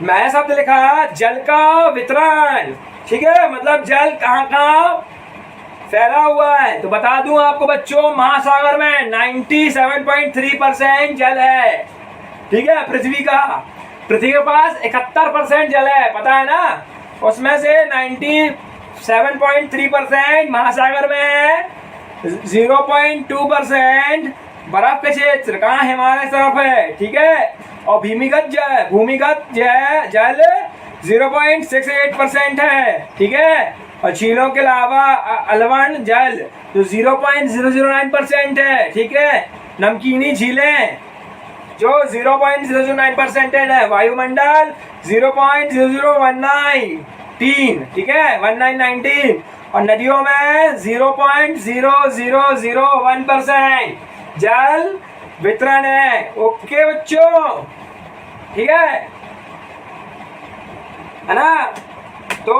मैंने शब्द लिखा जल का वितरण। ठीक है, मतलब जल कहाँ कहाँ फैला हुआ है, तो बता दूं आपको बच्चों, महासागर में 97.3% जल है। ठीक है, पृथ्वी के पास 71% जल है, पता है ना। उसमें से 97.3% महासागर में है, 0.2% बर्फ के क्षेत्र कहाँ हिमालय तरफ है। ठीक है, और भूमिगत जल 0.68% है। ठीक है, और झीलों के अलावा अलवण जल जो 0.009% है। ठीक है, नमकीनी झीलें जो 0.009% है, वायुमंडल 0.0019, ठीक है, 1919, और नदियों में 0.0001% जल वितरण है। ओके बच्चों, ठीक है ना। तो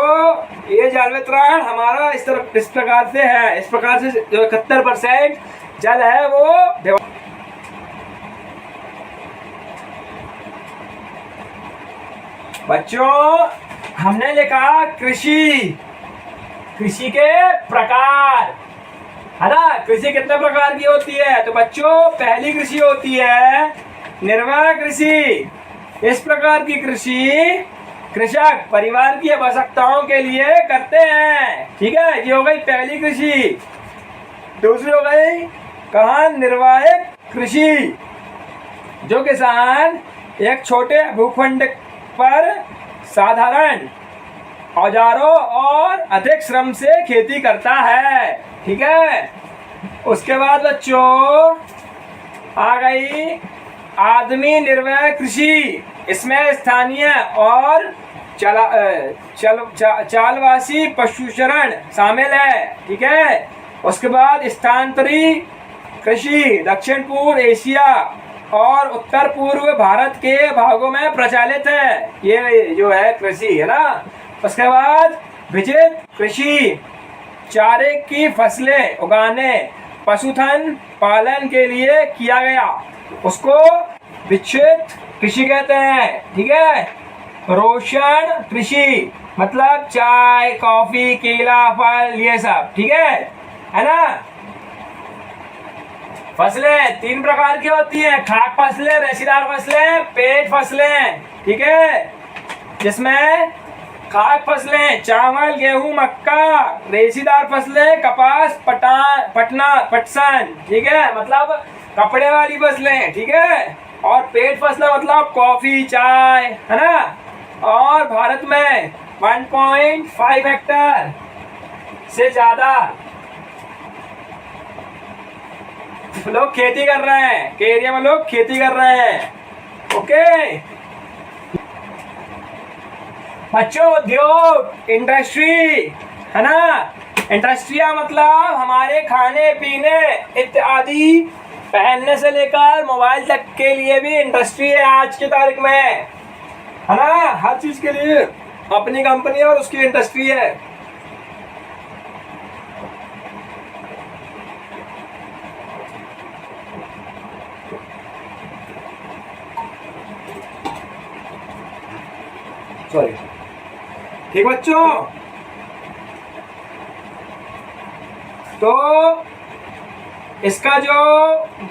ये जल वितरण हमारा इस प्रकार से है। इस प्रकार से जो 71% जल है वो बच्चों हमने लिखा कृषि के प्रकार, है ना। कृषि कितने प्रकार की होती है? तो बच्चों पहली कृषि होती है निर्वाह कृषि। इस प्रकार की कृषि कृषक परिवार की आवश्यकताओं के लिए करते हैं, ठीक है। ये हो गई पहली कृषि। दूसरी हो गई कहा निर्वाहिक कृषि, जो किसान एक छोटे भूखंड पर साधारण औजारों और अधिक श्रम से खेती करता है, ठीक है। उसके बाद बच्चों आ गई आदमी निर्वाह कृषि। इसमें स्थानीय और चालवासी पशुचरण शामिल है, ठीक है। उसके बाद स्थानांतरित कृषि दक्षिण पूर्व एशिया और उत्तर पूर्व भारत के भागों में प्रचलित है। ये जो है कृषि, है ना। उसके बाद विचित्र कृषि चारे की फसलें उगाने पशुधन पालन के लिए किया गया, उसको विचित्र कृषि कहते हैं, ठीक है। रोशन कृषि मतलब चाय, कॉफी, केला, फल, ये सब, ठीक है ना। फसलें 3 प्रकार की होती हैं, खाक फसलें, रेशेदार फसलें, पेट फसलें, ठीक है। जिसमें खाक फसलें चावल, गेहूं, मक्का, रेशेदार फसलें कपास, पटसन, ठीक है, मतलब कपड़े वाली फसलें, ठीक है। और पेट फसलें मतलब कॉफी, चाय, है ना। और भारत में 1.5 हेक्टेयर से ज्यादा लोग खेती कर रहे हैं, के एरिया में लोग खेती कर रहे हैं, ओके बच्चों। उद्योग इंडस्ट्री, है ना। इंडस्ट्रिया मतलब हमारे खाने पीने इत्यादि, पहनने से लेकर मोबाइल तक के लिए भी इंडस्ट्री है आज की तारीख में, है ना। हर चीज के लिए अपनी कंपनी और उसकी इंडस्ट्री है। सॉरी, ठीक बच्चों। तो इसका जो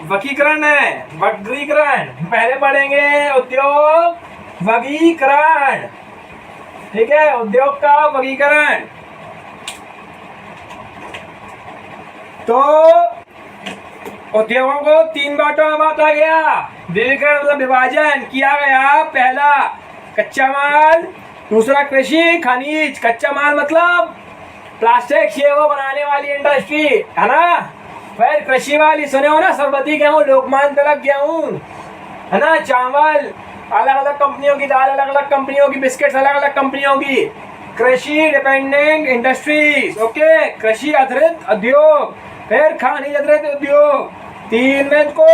वर्गीकरण है, वर्गीकरण पहले पढ़ेंगे उद्योग वर्गीकरण, ठीक है। उद्योग का वर्गीकरण, तो उद्योगों को 3 बांटों में बांटा गया। वर्गीकरण मतलब विभाजन किया गया। पहला कच्चा माल, दूसरा कृषि खनिज। कच्चा माल मतलब प्लास्टिक ये वो बनाने वाली इंडस्ट्री, है ना। फिर कृषि वाली सुने हो ना, सरबती गेहूं, लोकमान तिलक गेहूं, है ना। चावल अलग अलग कंपनियों की, दाल अलग अलग कंपनियों की, बिस्किट्स अलग अलग कंपनियों की। कृषि डिपेंडेंट इंडस्ट्रीज, ओके। कृषि आधारित उद्योग, फिर खनिज आधारित उद्योग। 3 में को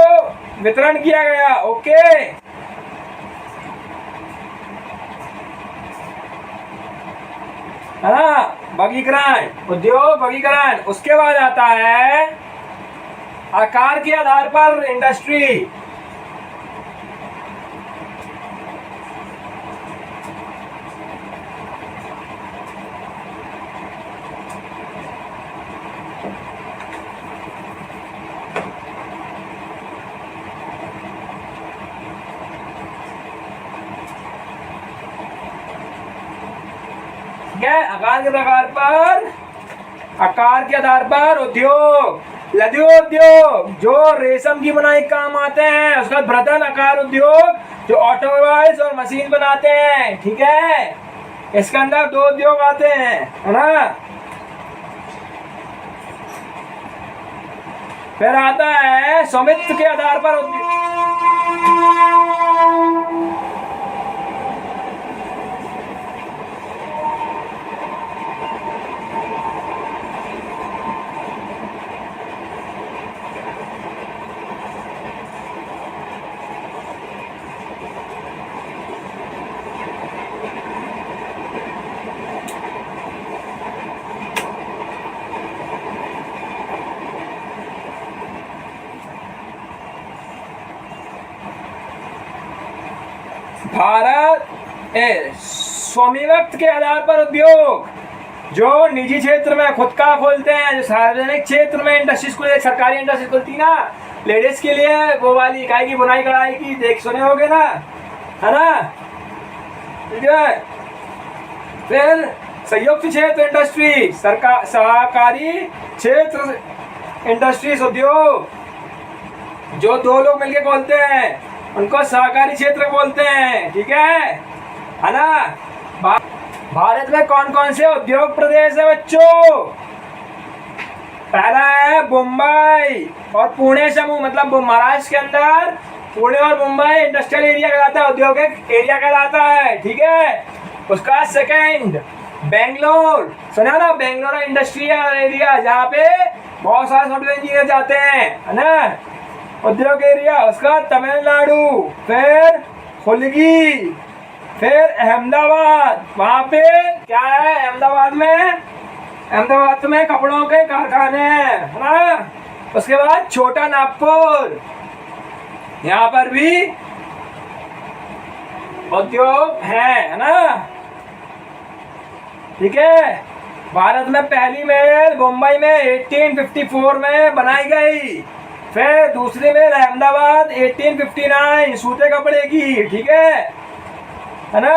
वितरण किया गया, ओके। है ना। वर्गीकरण, उद्योग वर्गीकरण। उसके बाद आता है आकार के आधार पर इंडस्ट्री। आकार के आधार पर उद्योग, लघु उद्योग जो रेशम की बुनाई काम आते हैं। उसका बृहद आकार उद्योग जो ऑटोमोबाइल्स और मशीन बनाते हैं, ठीक है। इसके अंदर 2 उद्योग आते हैं, है ना। फिर आता है स्वामित्व के आधार पर भारत स्वामित्व के आधार पर उद्योग जो निजी क्षेत्र में खुद का खोलते हैं, जो सार्वजनिक क्षेत्र में इंडस्ट्रीज खुलती, सरकारी इंडस्ट्रीज खुलती ना लेडीज के लिए, वो वाली इकाई की बुनाई कढ़ाई की, देख सुने होगे ना, है ना, ठीक है। फिर संयुक्त क्षेत्र इंडस्ट्री, सरकार सहकारी क्षेत्र इंडस्ट्रीज उद्योग जो दो लोग मिलके खोलते हैं उनको सहकारी क्षेत्र बोलते हैं, ठीक है ना। भारत में कौन कौन से उद्योग प्रदेश है बच्चों? पहला है मुंबई और पुणे समूह, मतलब महाराष्ट्र के अंदर पुणे और मुंबई इंडस्ट्रियल एरिया कहलाता है, औद्योगिक एरिया कहलाता है, ठीक है। उसका सेकंड बेंगलोर, सुना ना, बेंगलोर इंडस्ट्रियल एरिया जहाँ पे बहुत सारे सॉफ्टवेयर इंजीनियर जाते हैं, है ना, उद्योग एरिया। उसका तमिलनाडु, फिर हुलगी, फिर अहमदाबाद, वहां पे क्या है अहमदाबाद में कपड़ों के कारखाने हैं, है ना। उसके बाद छोटा नागपुर, यहाँ पर भी उद्योग है ना, ठीक है। भारत में पहली मेल मुंबई में 1854 में बनाई गई, फिर दूसरी मेल अहमदाबाद 1859 सूते कपड़े की, ठीक है ना।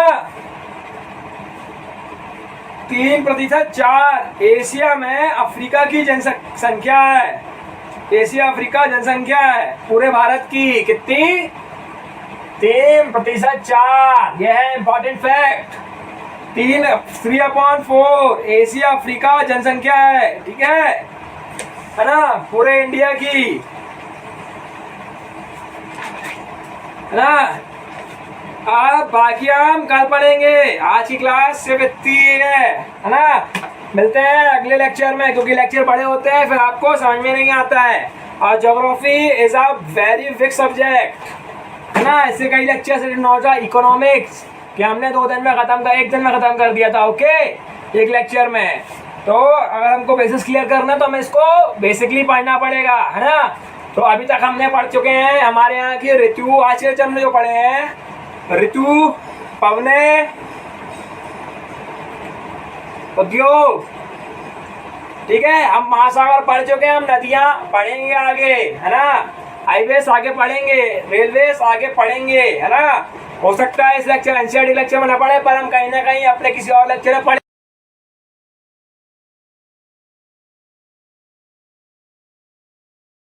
3% 4 एशिया में अफ्रीका की जनसंख्या है, एशिया अफ्रीका जनसंख्या है पूरे भारत की कितनी? 3% 4, यह है इंपॉर्टेंट फैक्ट। 3/4 एशिया अफ्रीका जनसंख्या है, ठीक है ना, पूरे इंडिया की, है ना। अब बाकी हम कल पढ़ेंगे, आज की क्लास सिर्फ इतनी है ना। मिलते हैं अगले लेक्चर में, क्योंकि लेक्चर बड़े होते हैं फिर आपको समझ में नहीं आता है, और geography is a very big subject, है ना। इससे कई लेक्चर नोटा इकोनॉमिक्स कि हमने 2 दिन में खत्म कर, 1 दिन में खत्म कर दिया था, ओके, एक लेक्चर में। तो अगर हमको बेसिस क्लियर करना तो हमें इसको बेसिकली पढ़ना पड़ेगा, है ना। तो अभी तक हमने पढ़ चुके हैं हमारे यहाँ की ऋतु, आज के लेक्चर में जो पढ़े हैं ऋतु, पवने, उद्योग, ठीक है। हम महासागर पढ़ चुके हैं, हम नदियां पढ़ेंगे आगे, है ना। हाईवेज आगे पढ़ेंगे, रेलवेज आगे पढ़ेंगे, है ना। हो सकता है इस लेक्चर एनसीईआरटी लेक्चर में न पढ़े, पर हम कहीं ना कहीं अपने किसी और लेक्चर में पढ़े।